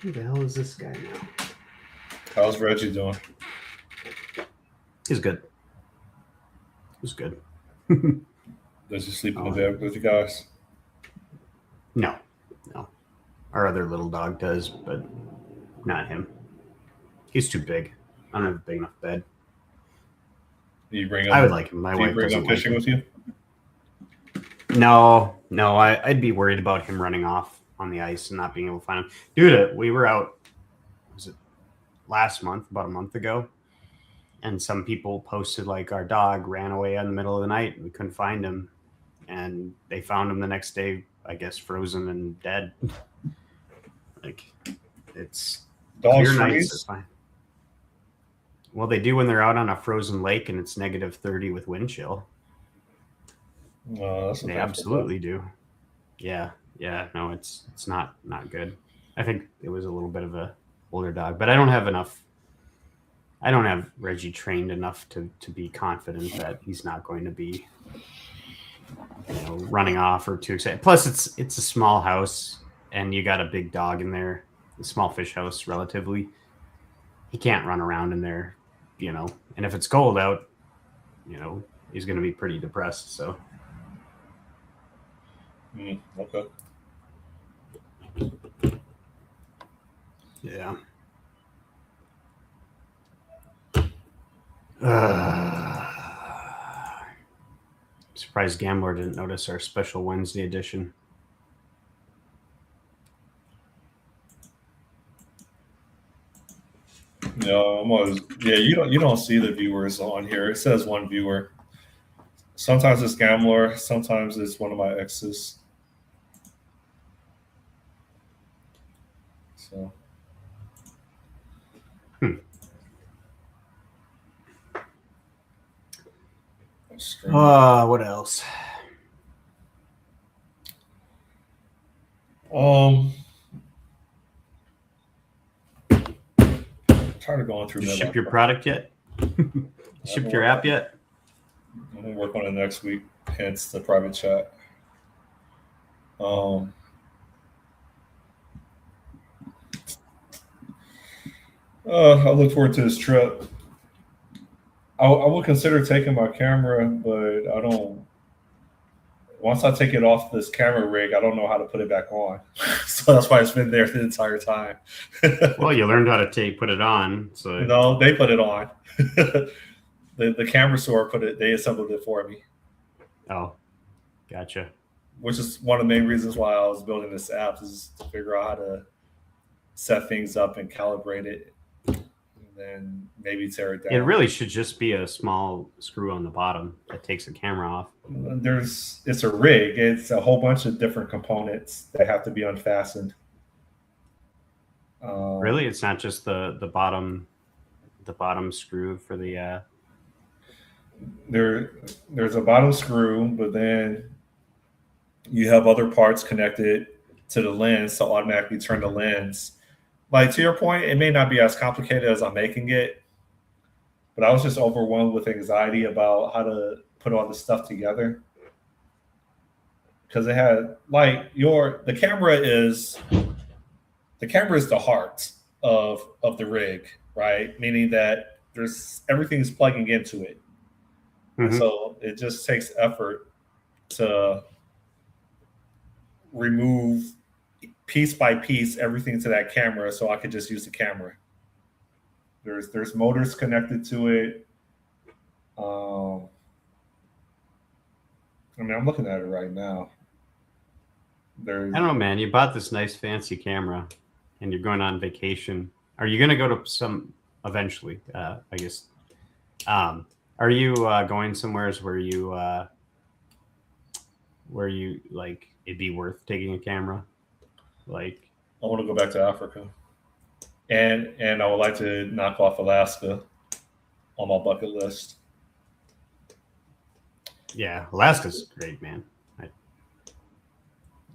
Speaker 2: Who the hell is this guy now?
Speaker 1: How's Reggie doing?
Speaker 2: He's good. He's good.
Speaker 1: Does he sleep in the bed with you guys?
Speaker 2: No. Our other little dog does, but not him. He's too big. I don't have a big enough bed.
Speaker 1: Do you bring him?
Speaker 2: I would like him. My
Speaker 1: Do you
Speaker 2: wife
Speaker 1: bring
Speaker 2: doesn't
Speaker 1: him fishing
Speaker 2: like
Speaker 1: with you?
Speaker 2: No. I'd be worried about him running off on the ice and not being able to find him. Dude, we were out, was it last month, about a month ago, and some people posted like our dog ran away in the middle of the night and we couldn't find him, and they found him the next day, I guess frozen and dead. Like, it's
Speaker 1: Dogs
Speaker 2: clear nights
Speaker 1: freeze?
Speaker 2: are fine. Well, they do when they're out on a frozen lake and it's -30 with wind chill.
Speaker 1: That's
Speaker 2: They absolutely do. Yeah. No, it's not good. I think it was a little bit of a older dog, but I don't have Reggie trained enough to be confident that he's not going to be, running off or too excited. Plus, it's a small house and you got a big dog in there, a small fish house relatively. He can't run around in there, and if it's cold out, he's going to be pretty depressed. So.
Speaker 1: Okay.
Speaker 2: Yeah. Surprised Gambler didn't notice our special Wednesday edition.
Speaker 1: No, I'm always. Yeah, you don't see the viewers on here. It says one viewer. Sometimes it's Gambler. Sometimes it's one of my exes. So.
Speaker 2: What else?
Speaker 1: Tired of going through.
Speaker 2: Did you ship your product yet? Shipped your app yet?
Speaker 1: I'm gonna work on it next week. Hence the private chat. I look forward to this trip. I will consider taking my camera, but I don't. Once I take it off this camera rig, I don't know how to put it back on. So that's why it's been there the entire time.
Speaker 2: Well, you learned how to put it on. So
Speaker 1: no, they put it on. the camera store they assembled it for me.
Speaker 2: Oh, gotcha.
Speaker 1: Which is one of the main reasons why I was building this app, is to figure out how to set things up and calibrate it, and then maybe tear it down.
Speaker 2: It really should just be a small screw on the bottom that takes the camera off.
Speaker 1: It's a rig. It's a whole bunch of different components that have to be unfastened.
Speaker 2: Really, it's not just the bottom screw for the.
Speaker 1: There's a bottom screw, but then you have other parts connected to the lens to automatically turn the lens. Like, to your point, it may not be as complicated as I'm making it, but I was just overwhelmed with anxiety about how to put all this stuff together. Because it had the camera is the heart of the rig, right? Meaning that everything's plugging into it. Mm-hmm. So it just takes effort to remove piece by piece everything to that camera so I could just use the camera. There's motors connected to it. Um, I mean, I'm looking at it right now. There's
Speaker 2: I don't know, man. You bought this nice fancy camera, and you're going on vacation. Are you going to go to some eventually? I guess. Are you going somewheres where you like it'd be worth taking a camera? Like,
Speaker 1: I want to go back to Africa, and I would like to knock off Alaska on my bucket list.
Speaker 2: yeah, Alaska's great, man.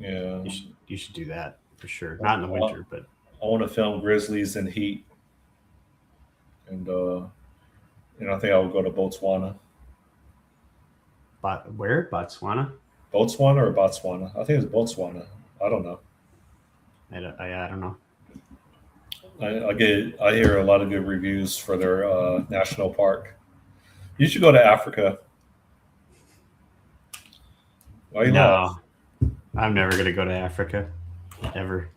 Speaker 1: Yeah,
Speaker 2: You should do that for sure. Not in the winter, but
Speaker 1: I want to film grizzlies in heat, and I think I would go to Botswana.
Speaker 2: where? Botswana?
Speaker 1: Botswana or Botswana? I think it's Botswana. I don't know.
Speaker 2: I don't know.
Speaker 1: I hear a lot of good reviews for their national park. You should go to Africa. Why you laugh?
Speaker 2: No, I'm never gonna go to Africa, ever.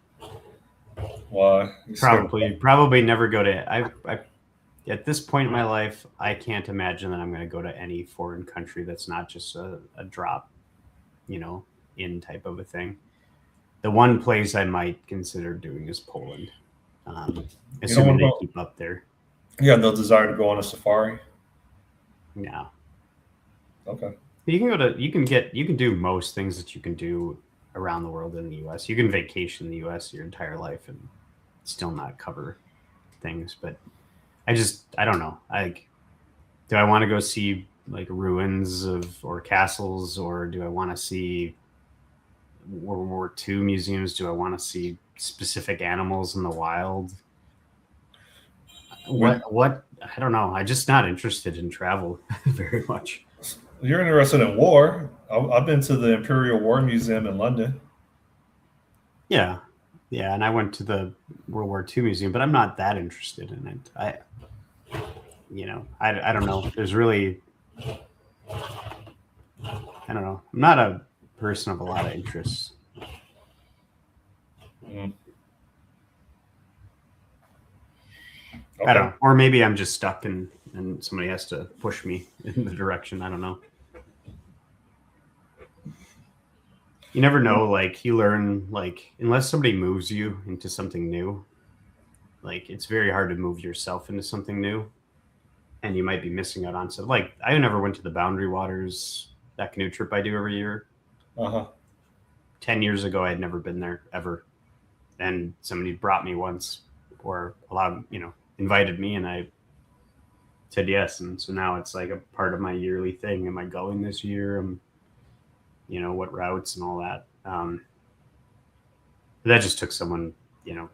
Speaker 1: Why? You scared of
Speaker 2: Probably never go to. I at this point in my life, I can't imagine that I'm gonna go to any foreign country that's not just a drop, in type of a thing. The one place I might consider doing is Poland,
Speaker 1: You don't
Speaker 2: assuming
Speaker 1: want to
Speaker 2: they
Speaker 1: go.
Speaker 2: keep up there.
Speaker 1: You have no desire to go on a safari.
Speaker 2: No,
Speaker 1: Okay.
Speaker 2: you can do most things that you can do around the world in the U.S. You can vacation in the U.S. your entire life and still not cover things. But I don't know. Do I want to go see like ruins or castles, or do I want to see World War II museums? Do I want to see specific animals in the wild?
Speaker 1: When
Speaker 2: What? I don't know. I'm just not interested in travel very much.
Speaker 1: you're interested in war, I've been to the Imperial War Museum in London.
Speaker 2: Yeah, yeah, and I went to the World War II museum, but I'm not that interested in it. I don't know. There's really, I don't know. I'm not a person of a lot of interests.
Speaker 1: Mm,
Speaker 2: I don't
Speaker 1: okay.
Speaker 2: know. Or maybe I'm just stuck and somebody has to push me in the direction. I don't know. You never know. Like you learn, like unless somebody moves you into something new, like it's very hard to move yourself into something new, and you might be missing out on stuff. Like I never went to the Boundary Waters, that canoe trip I do every year.
Speaker 1: Uh huh.
Speaker 2: 10 years ago, I had never been there ever, and somebody brought me once, or invited me, and I said yes, and so now it's like a part of my yearly thing. Am I going this year? What routes and all that. But that just took someone, you know,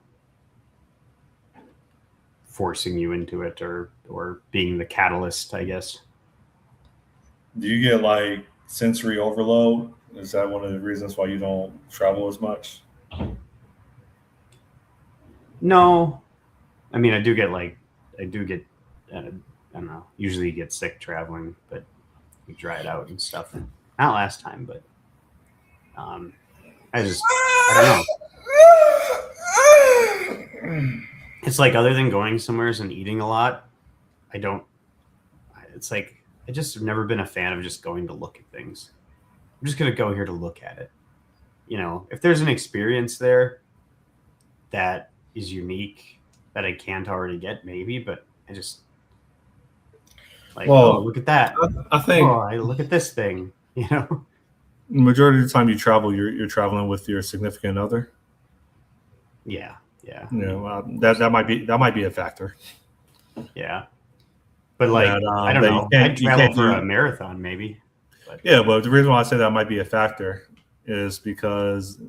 Speaker 2: forcing you into it, or being the catalyst, I guess.
Speaker 1: Do you get like sensory overload? Is that one of the reasons why you don't travel as much?
Speaker 2: No, I mean I do get I don't know. Usually you get sick traveling, but you dry it out and stuff. Not last time, but um, I don't know. It's like other than going somewhere and eating a lot, I don't. It's like I just have never been a fan of just going to look at things. I'm just gonna go here to look at it. If there's an experience there that is unique that I can't already get, maybe, but I just like, oh,
Speaker 1: Well,
Speaker 2: look at that.
Speaker 1: I
Speaker 2: Oh,
Speaker 1: think
Speaker 2: I look at this thing.
Speaker 1: majority of the time you travel, you're traveling with your significant other.
Speaker 2: Yeah, yeah,
Speaker 1: You know, that might be a factor.
Speaker 2: yeah. But
Speaker 1: That
Speaker 2: like, I don't
Speaker 1: that you
Speaker 2: know. I'd
Speaker 1: can't you
Speaker 2: travel
Speaker 1: can't
Speaker 2: for a
Speaker 1: do.
Speaker 2: marathon, maybe. But
Speaker 1: Yeah, but the reason why I say that might be a factor is because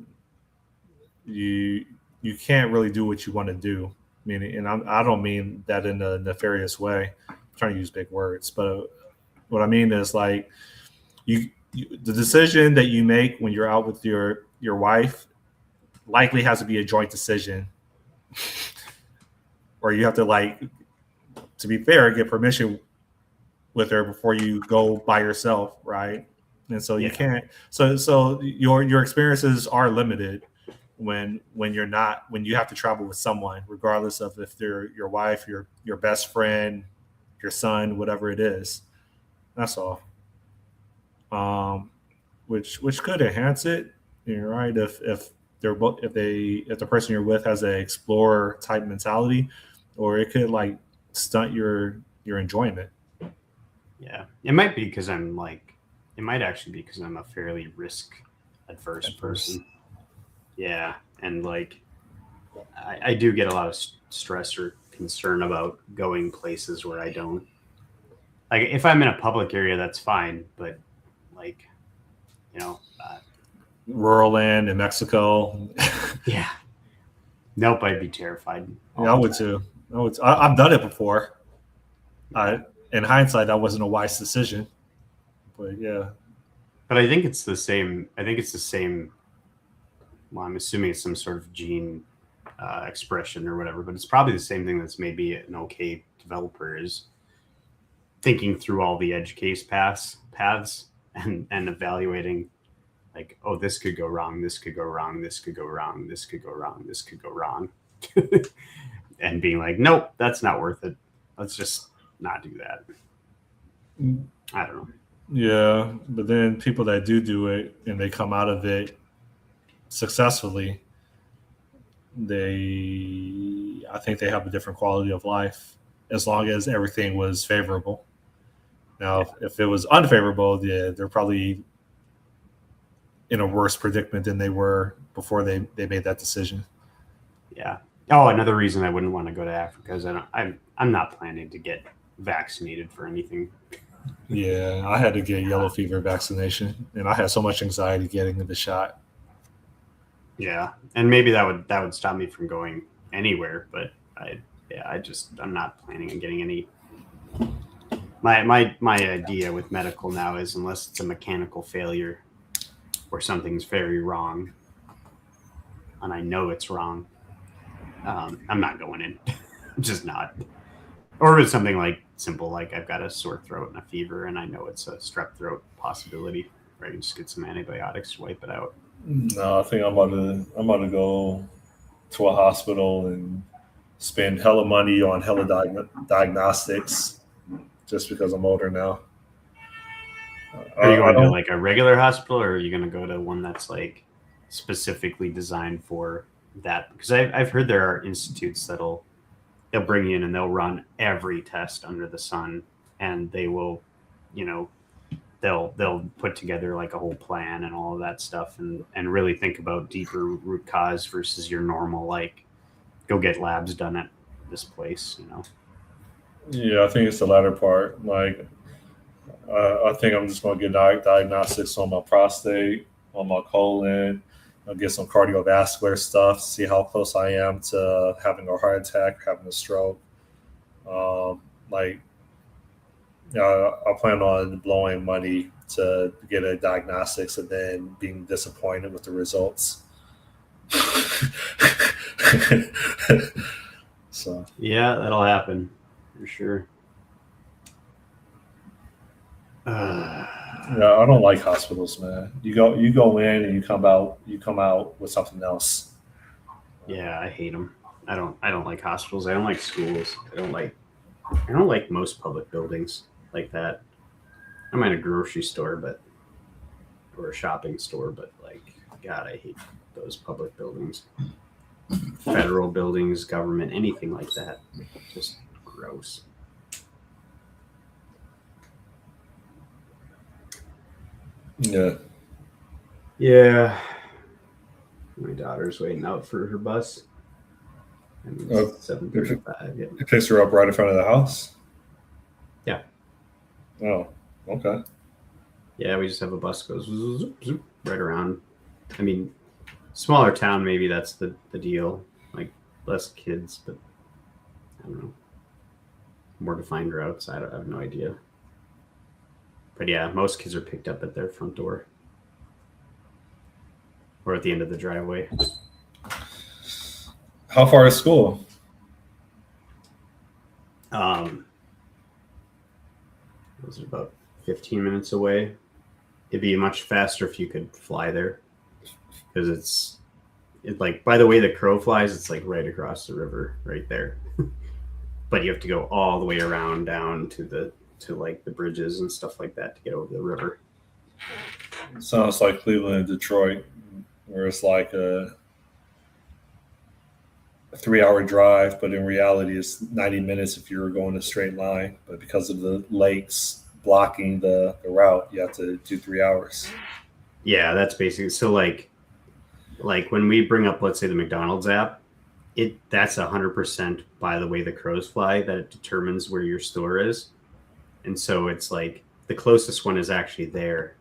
Speaker 1: you you can't really do what you want to do. Meaning, and I don't mean that in a nefarious way. I'm trying to use big words, but what I mean is like the decision that you make when you're out with your wife likely has to be a joint decision, or you have to like, to be fair, get permission with her before you go by yourself, right? And so you
Speaker 2: yeah,
Speaker 1: can't. So your experiences are limited when you're not, when you have to travel with someone, regardless of if they're your wife, your best friend, your son, whatever it is. That's all. Um, which could enhance it. You're right. If they're both if the person you're with has a explorer type mentality, or it could like stunt your enjoyment.
Speaker 2: Yeah, it might be because it might actually be because I'm a fairly risk adverse
Speaker 1: At first.
Speaker 2: person. Yeah, and like I do get a lot of stress or concern about going places where I don't like. If I'm in a public area, that's fine, but like you know,
Speaker 1: Rural land in Mexico.
Speaker 2: yeah, nope, I'd be terrified
Speaker 1: Yeah,
Speaker 2: all
Speaker 1: I
Speaker 2: the
Speaker 1: would
Speaker 2: time.
Speaker 1: too. I've done it before.
Speaker 2: Yeah,
Speaker 1: I in hindsight, that wasn't a wise decision. But yeah,
Speaker 2: but I think it's the same. I think it's the same. Well, I'm assuming it's some sort of gene expression or whatever, but it's probably the same thing that's maybe an okay developer is thinking through all the edge case paths and evaluating like, oh, this could go wrong, this could go wrong, this could go wrong, this could go wrong, this could go wrong, and being like, nope, that's not worth it. Let's just not do that. I don't know.
Speaker 1: yeah. But then people that do it and they come out of it successfully, I think they have a different quality of life as long as everything was favorable. Now,
Speaker 2: Yeah,
Speaker 1: if it was unfavorable, yeah, they're probably in a worse predicament than they were before they made that decision.
Speaker 2: yeah. Oh, another reason I wouldn't want to go to Africa is I'm not planning to get vaccinated for anything.
Speaker 1: Yeah, I had to get yellow fever vaccination, and I had so much anxiety getting the shot.
Speaker 2: Yeah, and maybe that would stop me from going anywhere. But I'm not planning on getting any. My idea with medical now is unless it's a mechanical failure or something's very wrong, and I know it's wrong, I'm not going in. I'm just not. Or if it's something like simple, like I've got a sore throat and a fever, and I know it's a strep throat possibility, where I can just get some antibiotics to wipe it out.
Speaker 1: No, I think I'm about to go to a hospital and spend hella money on hella diagnostics just because I'm older now.
Speaker 2: Are you
Speaker 1: I
Speaker 2: going to
Speaker 1: don't.
Speaker 2: like a regular hospital, or are you going to go to one that's like specifically designed for that? Because I've heard there are institutes they'll bring you in and they'll run every test under the sun, and they will, you know, they'll put together like a whole plan and all of that stuff, and really think about deeper root cause versus your normal like go get labs done at this place.
Speaker 1: Yeah, I think it's the latter part. Like, I think I'm just going to get diagnostics on my prostate, on my colon. I'll get some cardiovascular stuff, see how close I am to having a heart attack, having a stroke. Like, I plan on blowing money to get a diagnostics and then being disappointed with the results. So
Speaker 2: Yeah, that'll happen for sure.
Speaker 1: yeah, I don't like hospitals, man. You go in and you come out with something else.
Speaker 2: Yeah, I hate them. I don't like hospitals. I don't like schools. I don't like most public buildings like that. I'm in a grocery store, or a shopping store, but like, God, I hate those public buildings, federal buildings, government, anything like that. Just gross.
Speaker 1: Yeah.
Speaker 2: Yeah, my daughter's waiting out for her bus. And
Speaker 1: Oh,
Speaker 2: it's
Speaker 1: it
Speaker 2: 7:35. Yeah.
Speaker 1: picks her up right in front of the house.
Speaker 2: Yeah.
Speaker 1: Oh, okay.
Speaker 2: Yeah, we just have a bus goes zoop, zoop, zoop, right around. I mean, smaller town, maybe that's the deal. Like less kids, but I don't know. More defined routes. I have no idea. But yeah, most kids are picked up at their front door or at the end of the driveway.
Speaker 1: How far is school?
Speaker 2: It was about 15 minutes away. It'd be much faster if you could fly there because it's like by the way the crow flies, it's like right across the river, right there. But you have to go all the way around down to the to like the bridges and stuff like that to get over the river.
Speaker 1: Sounds like Cleveland and Detroit, where it's like a 3 hour drive, but in reality, it's 90 minutes if you were going a straight line. But because of the lakes blocking the route, you have to do 3 hours.
Speaker 2: Yeah, that's basically so. Like when we bring up, let's say, the McDonald's app, that's 100% by the way the crows fly that it determines where your store is, and so it's like the closest one is actually there,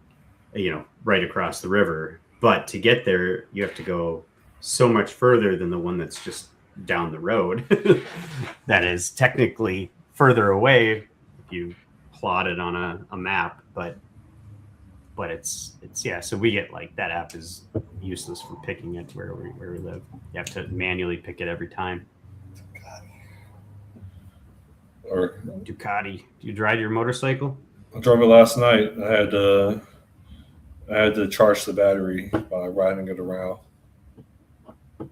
Speaker 2: right across the river. But to get there, you have to go so much further than the one that's just down the road. That is technically further away if you plot it on a map, but it's yeah. So we get like that app is useless for picking it where we live. You have to manually pick it every time.
Speaker 1: Or
Speaker 2: Ducati. Do you ride your motorcycle?
Speaker 1: I drove it last night. I had to charge the battery by riding it around. I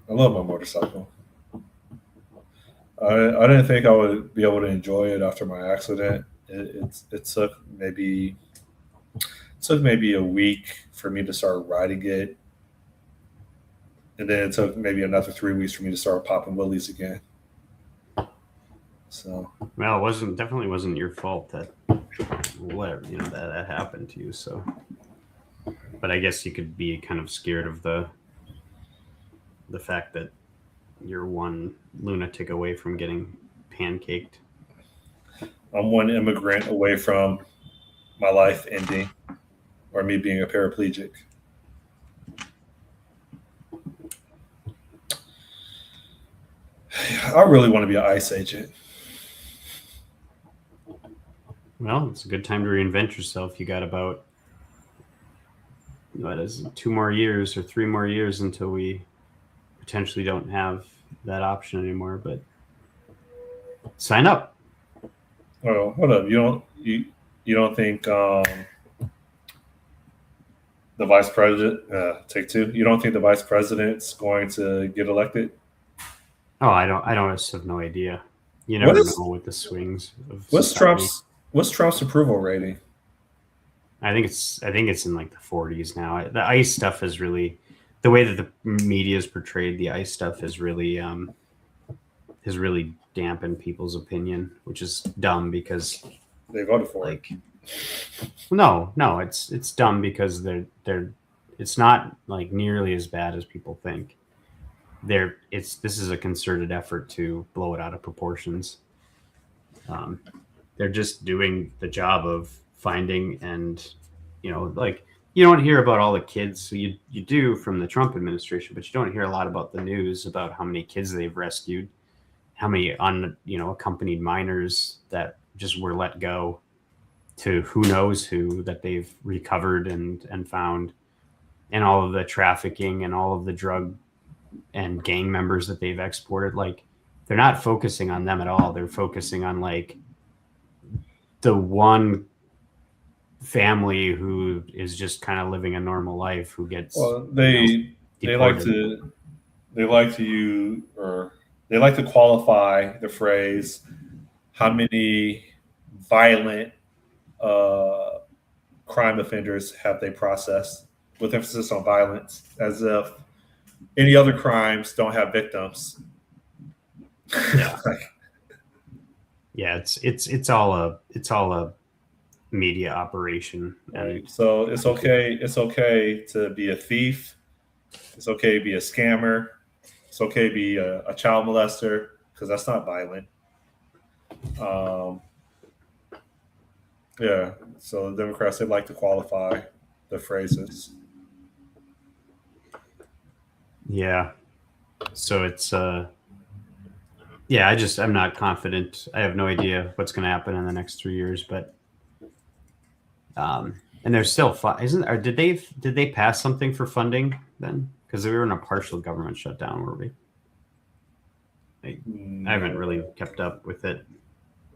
Speaker 1: love my motorcycle. I didn't think I would be able to enjoy it after my accident. It took maybe a week for me to start riding it, and then it took maybe another 3 weeks for me to start popping wheelies again. So
Speaker 2: well, it definitely wasn't your fault that that happened to you. So, but I guess you could be kind of scared of the fact that you're one lunatic away from getting pancaked.
Speaker 1: I'm one immigrant away from my life ending or me being a paraplegic. I really want to be an ICE agent.
Speaker 2: Well, it's a good time to reinvent yourself. You got about 2 more years or 3 more years until we potentially don't have that option anymore, but sign up.
Speaker 1: Oh, hold up. You don't think the vice president take two? You don't think the vice president's going to get elected?
Speaker 2: Oh, I just have no idea. You never know with the swings of society.
Speaker 1: What's Trump's approval rating?
Speaker 2: I think it's in like the 40s now. The ICE stuff is really the way that the media is portrayed. The ICE stuff is really dampened people's opinion, which is dumb because
Speaker 1: they voted for it.
Speaker 2: No, it's dumb because it's not like nearly as bad as people think. This is a concerted effort to blow it out of proportions. They're just doing the job of finding and you don't hear about all the kids. So you do from the Trump administration, but you don't hear a lot about the news about how many kids they've rescued, how many accompanied minors that just were let go to who knows who that they've recovered and found, and all of the trafficking and all of the drug and gang members that they've exported. Like, they're not focusing on them at all. They're focusing on like the one family who is just kind of living a normal life who gets
Speaker 1: they like to qualify the phrase how many violent crime offenders have they processed, with emphasis on violence, as if any other crimes don't have victims.
Speaker 2: Yeah. Yeah, it's all a media operation.
Speaker 1: Right. So it's okay to be a thief. It's okay to be a scammer. It's okay to be a child molester, because that's not violent. Yeah. So the Democrats, they like to qualify the phrases.
Speaker 2: Yeah. So it's I'm not confident. I have no idea what's going to happen in the next 3 years, but and there's still did they pass something for funding then? Because we were in a partial government shutdown, were we? I haven't really kept up with it.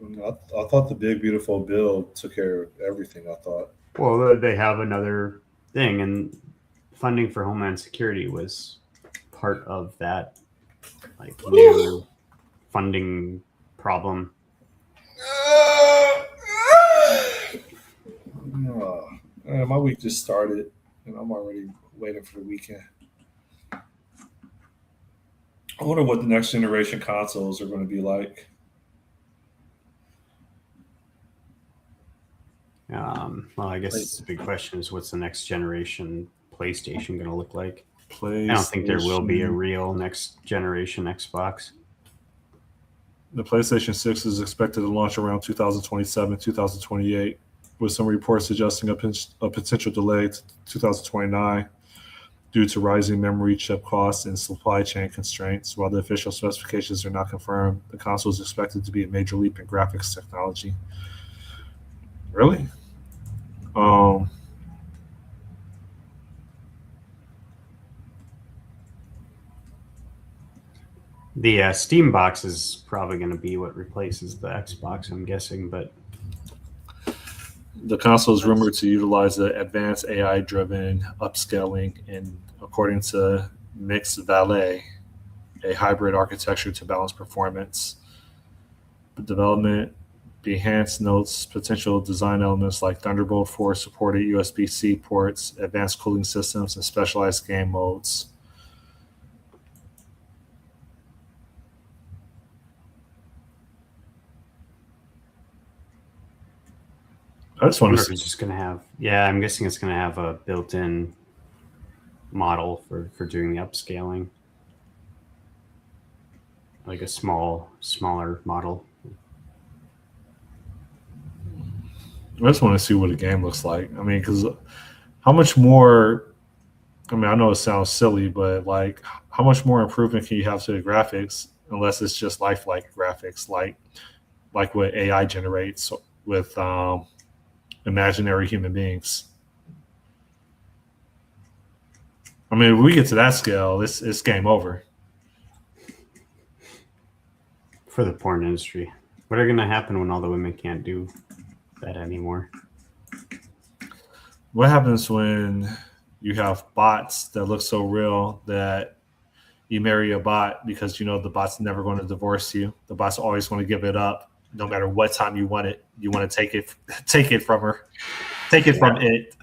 Speaker 1: I thought the big beautiful bill took care of everything. I thought.
Speaker 2: Well, they have another thing, and funding for Homeland Security was part of that, like new funding problem.
Speaker 1: My week just started, and I'm already waiting for the weekend. I wonder what the next generation consoles are going to be like.
Speaker 2: Well, I guess the big question is what's the next generation PlayStation going to look like?
Speaker 1: PlayStation.
Speaker 2: I don't think there will be a real next generation Xbox.
Speaker 1: The PlayStation 6 is expected to launch around 2027, 2028, with some reports suggesting a potential delay to 2029 due to rising memory chip costs and supply chain constraints. While the official specifications are not confirmed, the console is expected to be a major leap in graphics technology. Really?
Speaker 2: The Steam box is probably going to be what replaces the Xbox, I'm guessing, but
Speaker 1: the console is rumored to utilize the advanced AI-driven upscaling and, according to Mix Valet, a hybrid architecture to balance performance. The development Behance notes potential design elements like Thunderbolt 4 supported USB-C ports, advanced cooling systems, and specialized game modes. I just want to see.
Speaker 2: It's just going to have, yeah, I'm guessing it's going to have a built-in model for doing the upscaling, like a smaller model.
Speaker 1: I just want to see what a game looks like. I mean, because how much more? I mean, I know it sounds silly, but like, how much more improvement can you have to the graphics unless it's just lifelike graphics, like what AI generates with imaginary human beings? I mean, if we get to that scale, it's game over
Speaker 2: for the porn industry. What are going to happen when all the women can't do that anymore?
Speaker 1: What happens when you have bots that look so real that you marry a bot because you know the bot's never going to divorce you? The bot's always going to give it up no matter what time you want it. You want to take it from her, from it.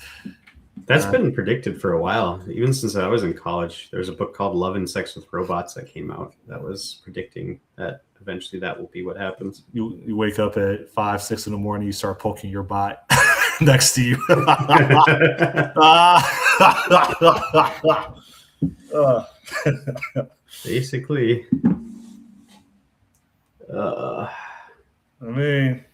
Speaker 2: That's been predicted for a while. Even since I was in college, there's a book called Love and Sex with Robots that came out that was predicting that eventually that will be what happens.
Speaker 1: You wake up at 5, 6 in the morning, you start poking your bot next to you.
Speaker 2: Basically.
Speaker 1: I mean,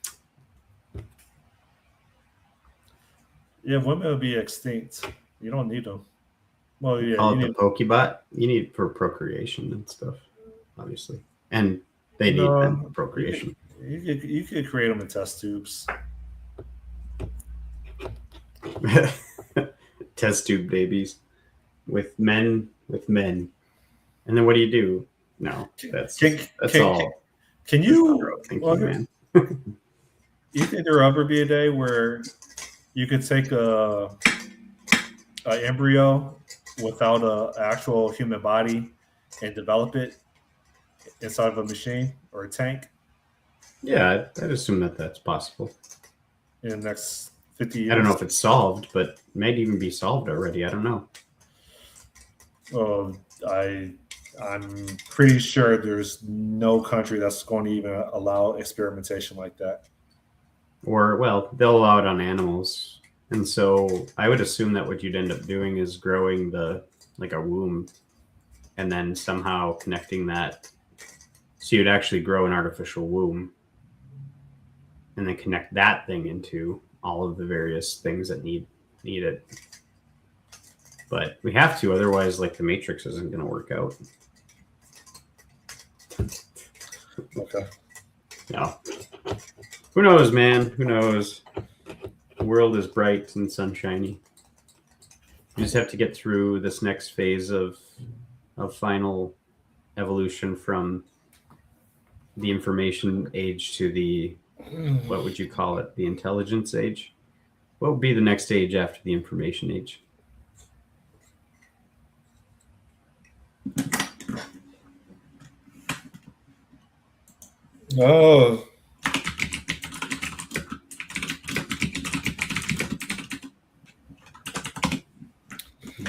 Speaker 1: yeah, women will be extinct. You don't need them. Well, yeah,
Speaker 2: you need the Pokebot. You need for procreation and stuff, obviously, and they need them for procreation.
Speaker 1: You could create them in test tubes.
Speaker 2: Test tube babies with men, and then what do you do? No, that's all.
Speaker 1: Can you?
Speaker 2: Man.
Speaker 1: You think there will ever be a day where you could take a embryo without an actual human body and develop it inside of a machine or a tank?
Speaker 2: Yeah, I'd assume that that's possible.
Speaker 1: In the next 50 years?
Speaker 2: I don't know if it's solved, but it might even be solved already. I don't know.
Speaker 1: I'm pretty sure there's no country that's going to even allow experimentation like that.
Speaker 2: Or, well, they'll allow it on animals. And so I would assume that what you'd end up doing is growing a womb and then somehow connecting that. So you'd actually grow an artificial womb and then connect that thing into all of the various things that need it. But we have to, otherwise, like, the Matrix isn't going to work out.
Speaker 1: Okay.
Speaker 2: No. Who knows, man? Who knows? The world is bright and sunshiny. You just have to get through this next phase of final evolution from the information age to the, what would you call it? The intelligence age? What would be the next age after the information age?
Speaker 1: Oh,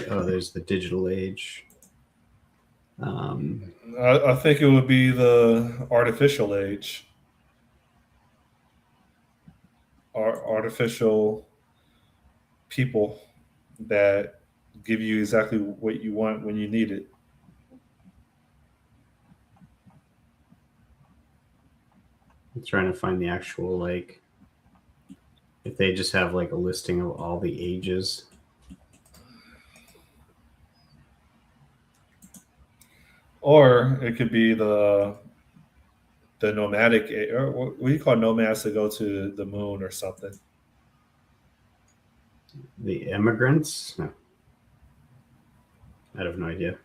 Speaker 2: Oh, there's the digital age.
Speaker 1: I think it would be the artificial age. Artificial people that give you exactly what you want when you need it.
Speaker 2: I'm trying to find the actual, like, if they just have like a listing of all the ages.
Speaker 1: Or it could be the nomadic. Or what do you call nomads that go to the moon or something?
Speaker 2: The immigrants? No, I have no idea.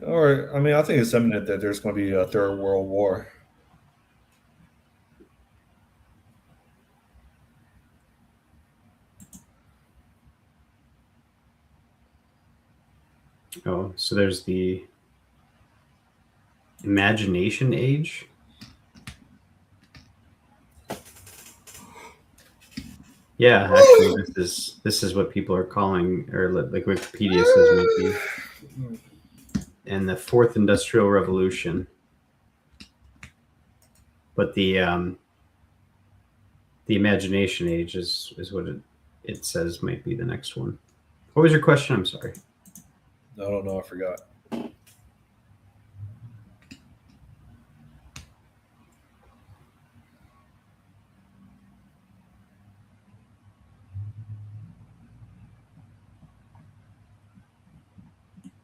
Speaker 1: Or I mean, I think it's imminent that there's going to be a third world war.
Speaker 2: Oh, so there's the imagination age. Yeah, actually, this is what people are calling, or like Wikipedia says, might be. And the fourth industrial revolution. But the imagination age is what it says might be the next one. What was your question? I'm sorry.
Speaker 1: I don't know. I forgot.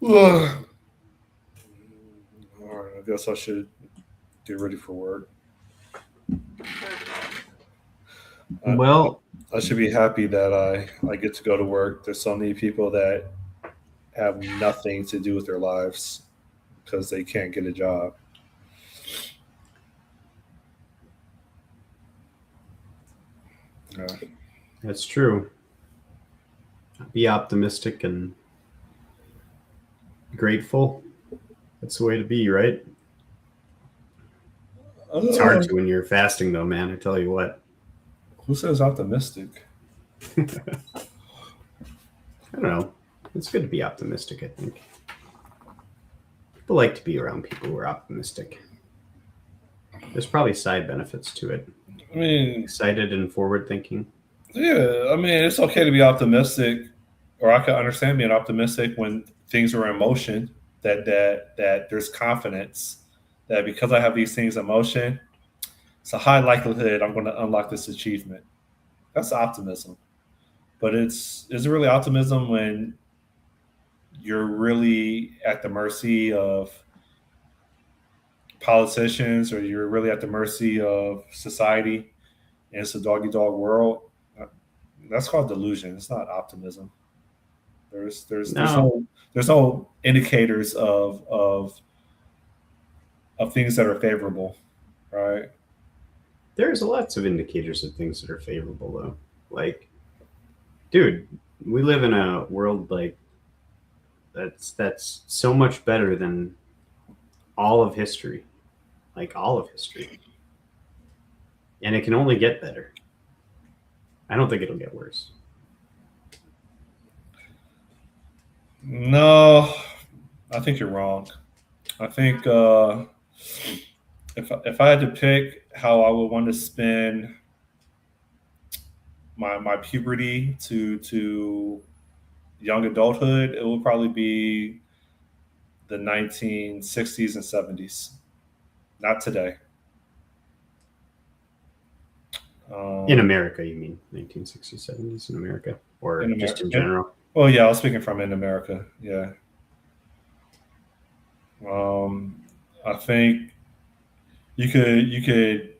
Speaker 1: Ugh. All right. I guess I should get ready for work. I,
Speaker 2: Well,
Speaker 1: I should be happy that I get to go to work. There's so many people that have nothing to do with their lives because they can't get a job. Yeah.
Speaker 2: that's true. Be optimistic and grateful. That's the way to be, right? It's hard to when you're fasting, though, man. I tell you what.
Speaker 1: Who says optimistic?
Speaker 2: I don't know. It's good to be optimistic, I think. People like to be around people who are optimistic. There's probably side benefits to it.
Speaker 1: I mean,
Speaker 2: Excited and forward thinking.
Speaker 1: yeah, I mean, it's okay to be optimistic, or I can understand being optimistic when things are in motion. That there's confidence that because I have these things in motion, it's a high likelihood I'm going to unlock this achievement. That's optimism. But is it really optimism when you're really at the mercy of politicians, or you're really at the mercy of society, and it's a dog eat dog world? That's called delusion. It's not optimism.
Speaker 2: No,
Speaker 1: There's no indicators of things that are favorable, right?
Speaker 2: there's lots of indicators of things that are favorable, though. Like, dude, we live in a world like that's so much better than all of history, like all of history, and it can only get better. I don't think it'll get worse.
Speaker 1: No, I think you're wrong. I think if I had to pick how I would want to spend my puberty to young adulthood, it would probably be the 1960s and 70s. Not today.
Speaker 2: In
Speaker 1: Um,
Speaker 2: America, you mean 1960s, 70s in America, or
Speaker 1: in
Speaker 2: just in
Speaker 1: America.
Speaker 2: general?
Speaker 1: Well, yeah, I was speaking from in America. Yeah. I think you could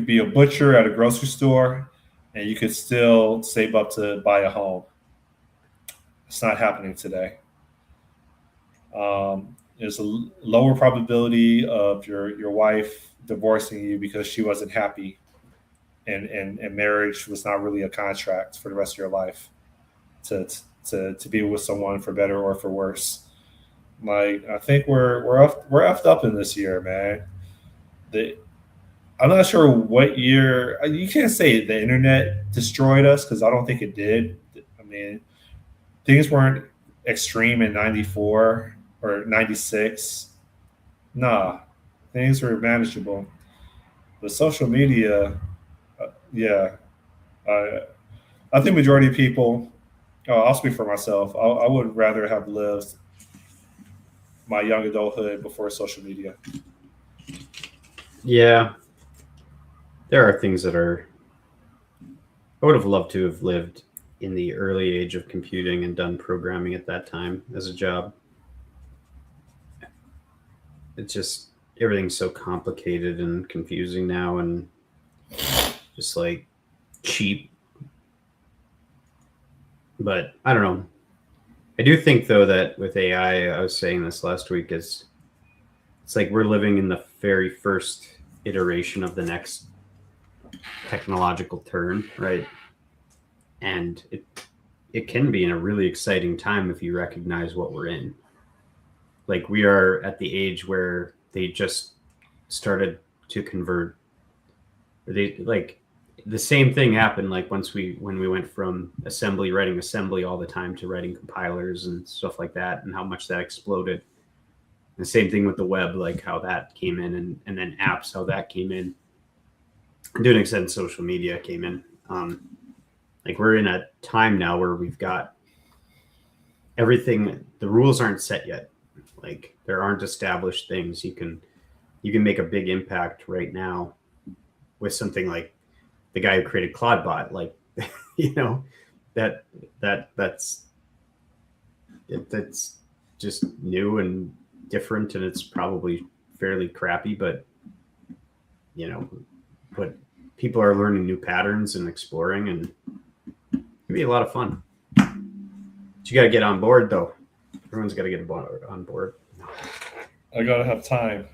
Speaker 1: be a butcher at a grocery store, and you could still save up to buy a home. It's not happening today. There's a lower probability of your wife divorcing you because she wasn't happy, and marriage was not really a contract for the rest of your life to to be with someone for better or for worse. Like I think we're effed up in this year, man. I'm not sure what year. You can't say the internet destroyed us because I don't think it did. I mean, things weren't extreme in '94 or '96. Nah, things were manageable. But social media, yeah, I, I think majority of people. Oh, I'll speak for myself. I would rather have lived my young adulthood before social media.
Speaker 2: Yeah, there are things that are. I would have loved to have lived in the early age of computing and done programming at that time as a job. It's just everything's so complicated and confusing now, and just like cheap. But I don't know. I do think though that with AI, I was saying this last week, is it's like we're living in the very first iteration of the next technological turn, right? And it can be in a really exciting time if you recognize what we're in. Like we are at the age where they just started to convert. They like the same thing happened like when we went from writing assembly all the time to writing compilers and stuff like that, and how much that exploded. The same thing with the web, like how that came in, and then apps, how that came in. And to an extent, social media came in. Like we're in a time now where we've got everything. The rules aren't set yet. Like there aren't established things. You can make a big impact right now with something like the guy who created Claudebot. Like that's just new and different, and it's probably fairly crappy, but but people are learning new patterns and exploring, and it'd be a lot of fun. But you got to get on board, though. Everyone's got to get on board.
Speaker 1: I gotta have time.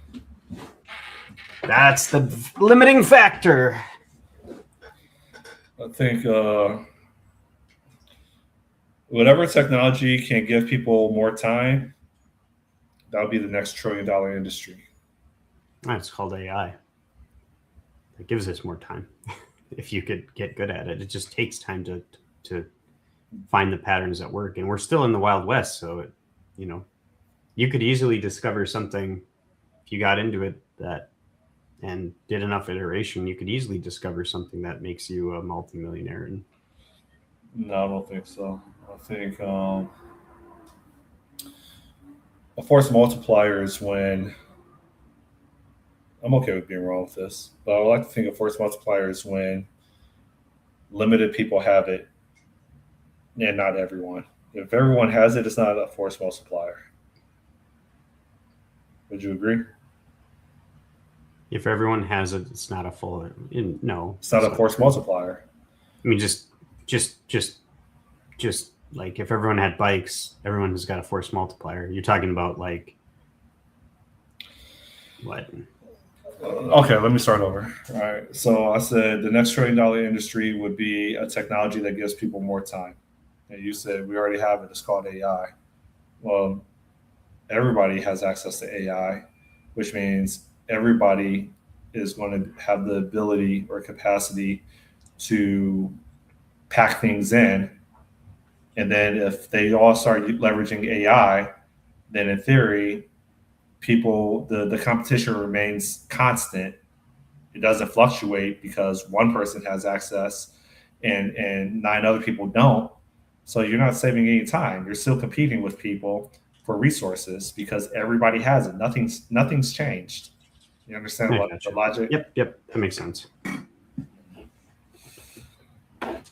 Speaker 2: That's the limiting factor.
Speaker 1: I think whatever technology can give people more time, that'll be the next $1 trillion industry.
Speaker 2: It's called AI. It gives us more time. If you could get good at it, it just takes time to find the patterns that work. And we're still in the Wild West, so you could easily discover something if you got into it and did enough iteration. You could easily discover something that makes you a multimillionaire. And
Speaker 1: no, I don't think so. I think a force multiplier is when I'm okay with being wrong with this, but I would like to think a force multiplier is when limited people have it and not everyone. If everyone has it, it's not a force multiplier. Would you agree?
Speaker 2: If everyone has it, it's not a full. No,
Speaker 1: it's not a force multiplier.
Speaker 2: I mean, just like if everyone had bikes, everyone has got a force multiplier. You're talking about like what?
Speaker 1: Okay, let me start over. All right. So I said the next $1 trillion industry would be a technology that gives people more time. And you said we already have it. It's called AI. Well, everybody has access to AI, which means everybody is going to have the ability or capacity to pack things in. And then if they all start leveraging AI, then in theory, the competition remains constant. It doesn't fluctuate because one person has access and 9 other people don't. So you're not saving any time. You're still competing with people for resources because everybody has it. Nothing's changed. You understand the logic?
Speaker 2: Yep. That makes sense.
Speaker 1: I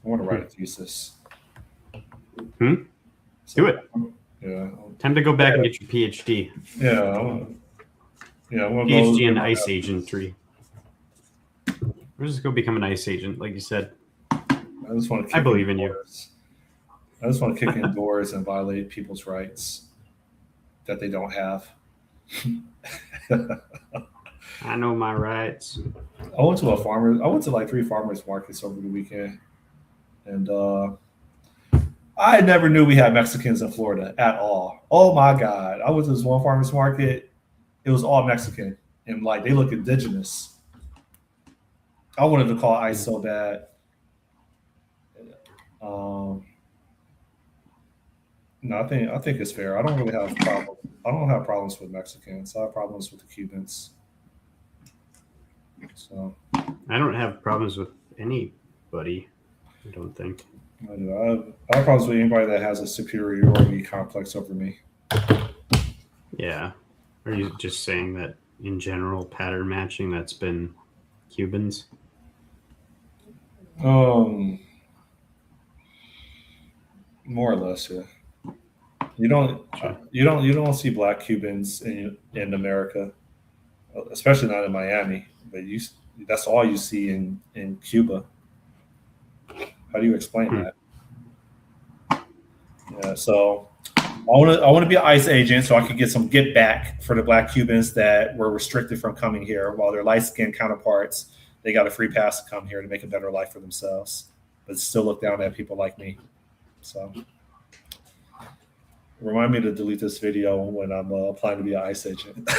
Speaker 1: want to write a thesis.
Speaker 2: Do it.
Speaker 1: Yeah.
Speaker 2: Time to go back and get your PhD.
Speaker 1: Yeah.
Speaker 2: PhD in ice agentry. We're just go become an ice agent, like you said. I believe in you.
Speaker 1: I just want to kick in doors and violate people's rights that they don't have.
Speaker 2: I know my rights.
Speaker 1: I went to like 3 farmers markets over the weekend, and I never knew we had Mexicans in Florida at all. Oh my God. I went to this one farmer's market. It was all Mexican. And like they look indigenous. I wanted to call ICE so bad. Um, no, I think it's fair. I don't really have problems. I don't have problems with Mexicans. I have problems with the Cubans. So
Speaker 2: I don't have problems with anybody. I don't think.
Speaker 1: I do. I have problems with anybody that has a superiority complex over me.
Speaker 2: Yeah. Are you just saying that in general pattern matching that's been Cubans?
Speaker 1: Um, More or less, yeah. You don't
Speaker 2: Sure.
Speaker 1: you don't see black Cubans in America, especially not in Miami. But that's all you see in Cuba. How do you explain
Speaker 2: Hmm.
Speaker 1: that? Yeah, so I want to be an ICE agent so I could get some get back for the black Cubans that were restricted from coming here, while their light skinned counterparts they got a free pass to come here to make a better life for themselves, but still look down at people like me. So remind me to delete this video when I'm applying to be an ICE agent.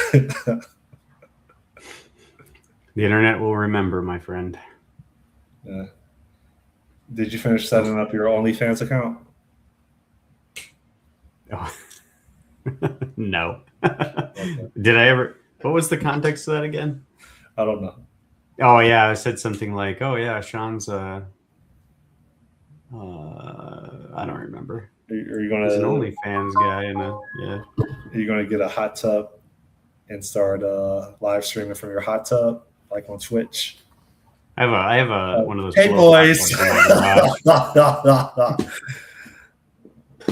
Speaker 2: The internet will remember, my friend.
Speaker 1: Yeah. Did you finish setting up your OnlyFans account?
Speaker 2: Oh. No.
Speaker 1: Okay.
Speaker 2: Did I ever? What was the context of that again?
Speaker 1: I don't know.
Speaker 2: Oh yeah, I said something like, "Oh yeah, Sean's I don't remember.
Speaker 1: Are you
Speaker 2: He's an
Speaker 1: gonna
Speaker 2: OnlyFans guy, and yeah,
Speaker 1: are you gonna get a hot tub and start live streaming from your hot tub like on Twitch?
Speaker 2: I have a one of those
Speaker 1: Hey
Speaker 2: blow hot
Speaker 1: boys!
Speaker 2: tubs in my garage.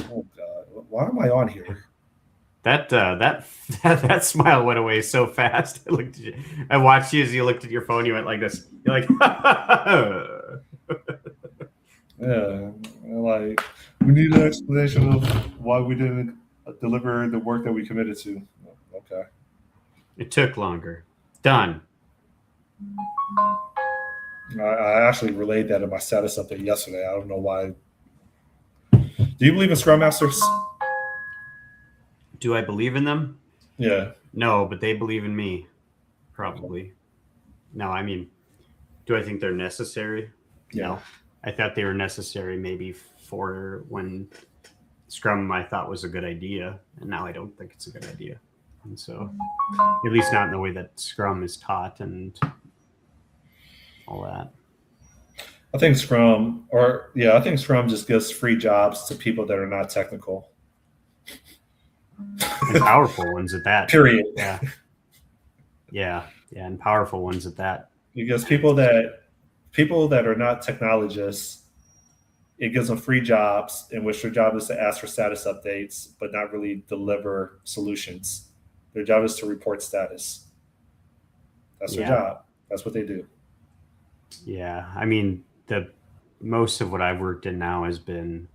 Speaker 1: Oh god, why am I on here?
Speaker 2: That smile went away so fast. I looked at you. I watched you as you looked at your phone. You went like this. You're like,
Speaker 1: Yeah, like we need an explanation of why we didn't deliver the work that we committed to. Okay.
Speaker 2: it took longer. Done.
Speaker 1: I actually relayed that in my status update yesterday. I don't know why. Do you believe in Scrum Masters?
Speaker 2: Do I believe in them?
Speaker 1: Yeah.
Speaker 2: No, but they believe in me. Probably. No, I mean, do I think they're necessary?
Speaker 1: Yeah.
Speaker 2: No. I thought they were necessary maybe for when Scrum I thought was a good idea, and now I don't think it's a good idea. And so, at least not in the way that Scrum is taught and all that.
Speaker 1: I think I think Scrum just gives free jobs to people that are not technical.
Speaker 2: And powerful ones at that.
Speaker 1: Period.
Speaker 2: Yeah. Yeah. Yeah. And powerful ones at that.
Speaker 1: Because people that are not technologists, it gives them free jobs in which their job is to ask for status updates, but not really deliver solutions. Their job is to report status. That's their
Speaker 2: Yeah.
Speaker 1: job. That's what they do.
Speaker 2: Yeah. I mean, the most of what I've worked in now has been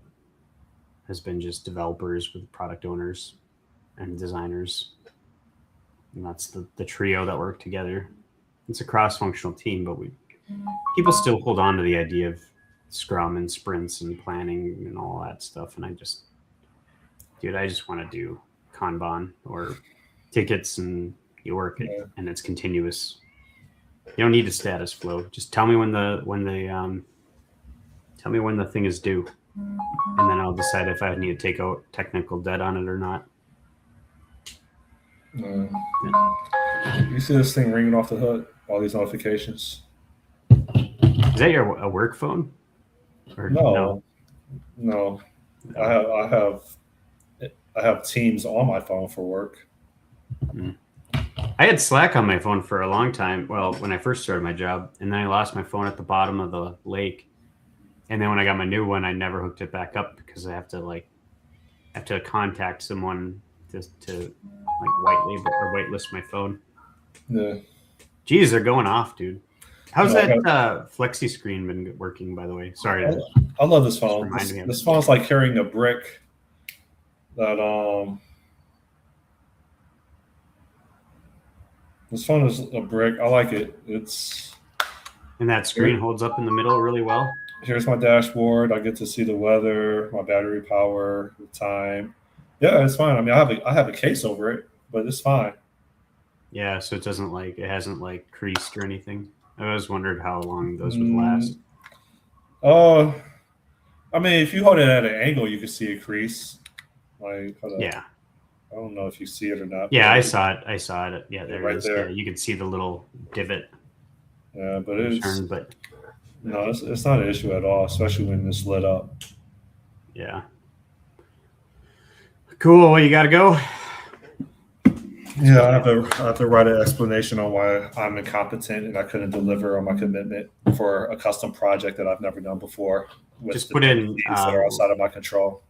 Speaker 2: just developers with product owners and designers. And that's the trio that work together. It's a cross-functional team, but people still hold on to the idea of Scrum and sprints and planning and all that stuff. And I just want to do Kanban or tickets, and you work it, and it's continuous. You don't need a status flow. Just tell me when the thing is due, and then I'll decide if I need to take out technical debt on it or not.
Speaker 1: You see this thing ringing off the hook? All these notifications.
Speaker 2: Is that a work phone? Or
Speaker 1: No. I have Teams on my phone for work.
Speaker 2: I had Slack on my phone for a long time. Well, when I first started my job, and then I lost my phone at the bottom of the lake. And then when I got my new one, I never hooked it back up because I have to contact someone to white label or whitelist my phone.
Speaker 1: Yeah.
Speaker 2: Geez, they're going off, dude. How's that flexi screen been working, by the way? Sorry.
Speaker 1: I love this phone. This phone's like carrying a brick that this phone is a brick. I like it.
Speaker 2: And that screen holds up in the middle really well.
Speaker 1: Here's my dashboard. I get to see the weather, my battery power, the time. Yeah, it's fine. I mean, I have a case over it, but it's fine.
Speaker 2: Yeah, so it hasn't creased or anything. I always wondered how long those would last.
Speaker 1: Oh, I mean, if you hold it at an angle, you can see a crease. Like, hold up.
Speaker 2: Yeah.
Speaker 1: I don't know if you see it or not.
Speaker 2: Yeah, I saw it. Yeah, there
Speaker 1: right
Speaker 2: it is.
Speaker 1: there.
Speaker 2: Yeah, you can see the little divot.
Speaker 1: Yeah, but it's
Speaker 2: but
Speaker 1: no, it's not an issue at all, especially when it's lit up.
Speaker 2: yeah. Cool. You got to go.
Speaker 1: Yeah, I have to write an explanation on why I'm incompetent and I couldn't deliver on my commitment for a custom project that I've never done before. With
Speaker 2: Just put in
Speaker 1: that are outside of my control.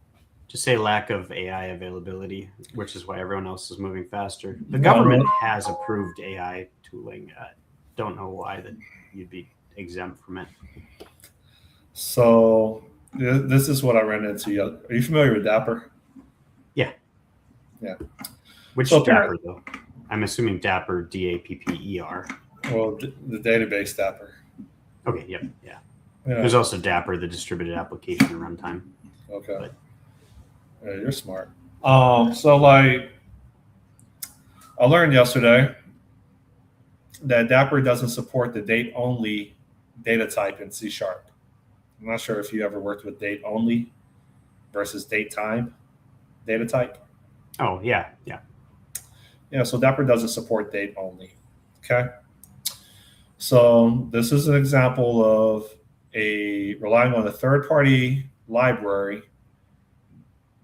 Speaker 2: Just say lack of AI availability, which is why everyone else is moving faster. The government has approved AI tooling. Don't know why that you'd be exempt from it.
Speaker 1: So this is what I ran into. Are you familiar with Dapper?
Speaker 2: Yeah.
Speaker 1: Yeah.
Speaker 2: Which Dapper though? I'm assuming Dapper, Dapper.
Speaker 1: Well, the database Dapper.
Speaker 2: Okay. Yep. Yeah. There's also Dapper, the distributed application runtime.
Speaker 1: Okay. But, yeah, you're smart. So like I learned yesterday that Dapper doesn't support the date only data type in C#. I'm not sure if you ever worked with date only versus date time data type.
Speaker 2: Oh, yeah. Yeah.
Speaker 1: Yeah, so Dapper doesn't support date only. Okay. So this is an example of relying on a third-party library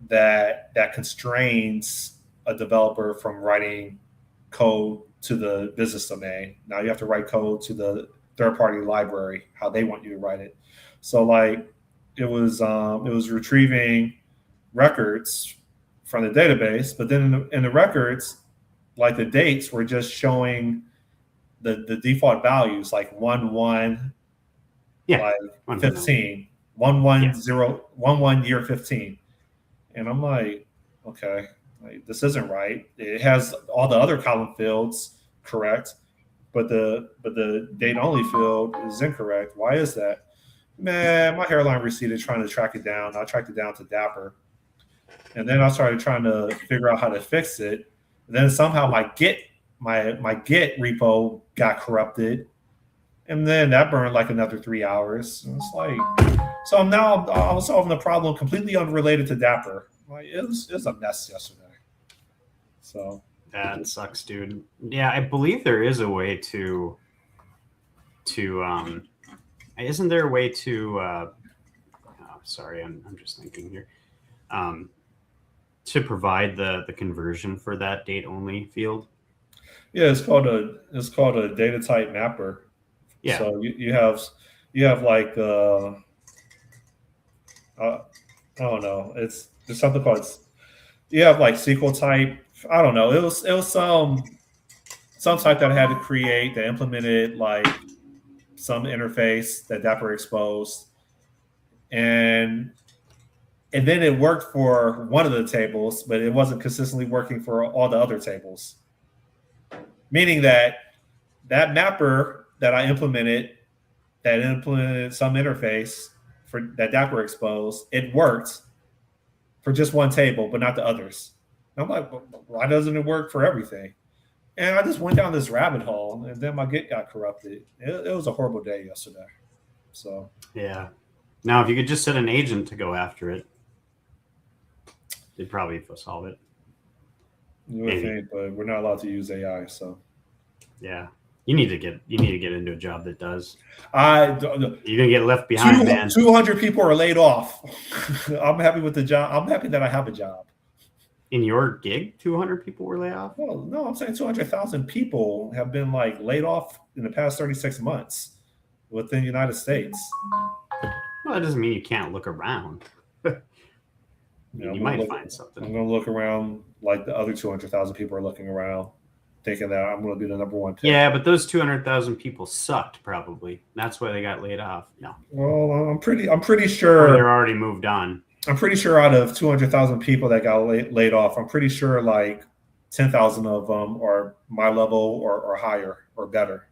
Speaker 1: that constrains a developer from writing code to the business domain. Now you have to write code to the third-party library how they want you to write it. So like it was retrieving records from the database, but then in the records, like the dates were just showing the default values like 1/1,
Speaker 2: yeah,
Speaker 1: like 15, 1/1 year 15. And I'm like, okay, like, this isn't right. It has all the other column fields correct, but the date only field is incorrect. Why is that? Man, my hairline receded trying to track it down. I tracked it down to Dapper. And then I started trying to figure out how to fix it. And then somehow my Git repo got corrupted. And then that burned like another 3 hours. And it's like, so now I was solving a problem completely unrelated to Dapper. Like it was a mess yesterday. So
Speaker 2: that sucks, dude. Yeah, I believe there is a way to isn't there a way to sorry, I'm just thinking here. To provide the conversion for that date only field.
Speaker 1: Yeah, it's called a data type mapper.
Speaker 2: Yeah.
Speaker 1: So you have like I don't know. There's something called you have like SQL type. I don't know. It was some type that I had to create that implemented like some interface that Dapper exposed, and then it worked for one of the tables, but it wasn't consistently working for all the other tables. Meaning that mapper that I implemented some interface for that Dapper exposed, it worked for just one table, but not the others. And I'm like, why doesn't it work for everything? And I just went down this rabbit hole, and then my Git got corrupted. It was a horrible day yesterday. So
Speaker 2: yeah. Now, if you could just set an agent to go after it, they'd probably solve it.
Speaker 1: You would think, but we're not allowed to use AI, so
Speaker 2: yeah. You need to get into a job that does.
Speaker 1: You're
Speaker 2: gonna get left behind, man.
Speaker 1: 200 people are laid off. I'm happy with the job. I'm happy that I have a job.
Speaker 2: In your gig, 200 people were laid off?
Speaker 1: Well, no, I'm saying 200,000 people have been like laid off in the past 36 months within the United States.
Speaker 2: Well, that doesn't mean you can't look around. You might find something.
Speaker 1: I'm going to look around like the other 200,000 people are looking around, thinking that I'm going to be the number one pick.
Speaker 2: Yeah, but those 200,000 people sucked probably. That's why they got laid off. No.
Speaker 1: Well, I'm pretty sure
Speaker 2: they're already moved on.
Speaker 1: I'm pretty sure out of 200,000 people that got laid off, I'm pretty sure like 10,000 of them are my level or higher or better.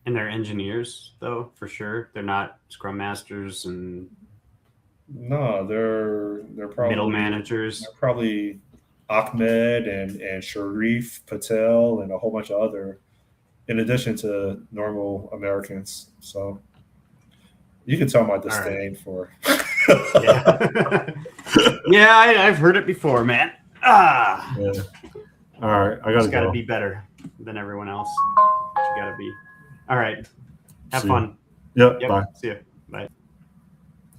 Speaker 2: And they're engineers, though, for sure. They're not Scrum Masters and
Speaker 1: no, they're probably
Speaker 2: middle managers.
Speaker 1: They're probably Ahmed and Sharif Patel and a whole bunch of other in addition to normal Americans. So you can tell my disdain for.
Speaker 2: Yeah, yeah, I've heard it before, man.
Speaker 1: Yeah. All right, I
Speaker 2: Just
Speaker 1: gotta
Speaker 2: gotta
Speaker 1: go.
Speaker 2: be better than everyone else. You gotta be. All right, have
Speaker 1: See ya.
Speaker 2: fun.
Speaker 1: Yep.
Speaker 2: Yep.
Speaker 1: Bye.
Speaker 2: See you. Bye.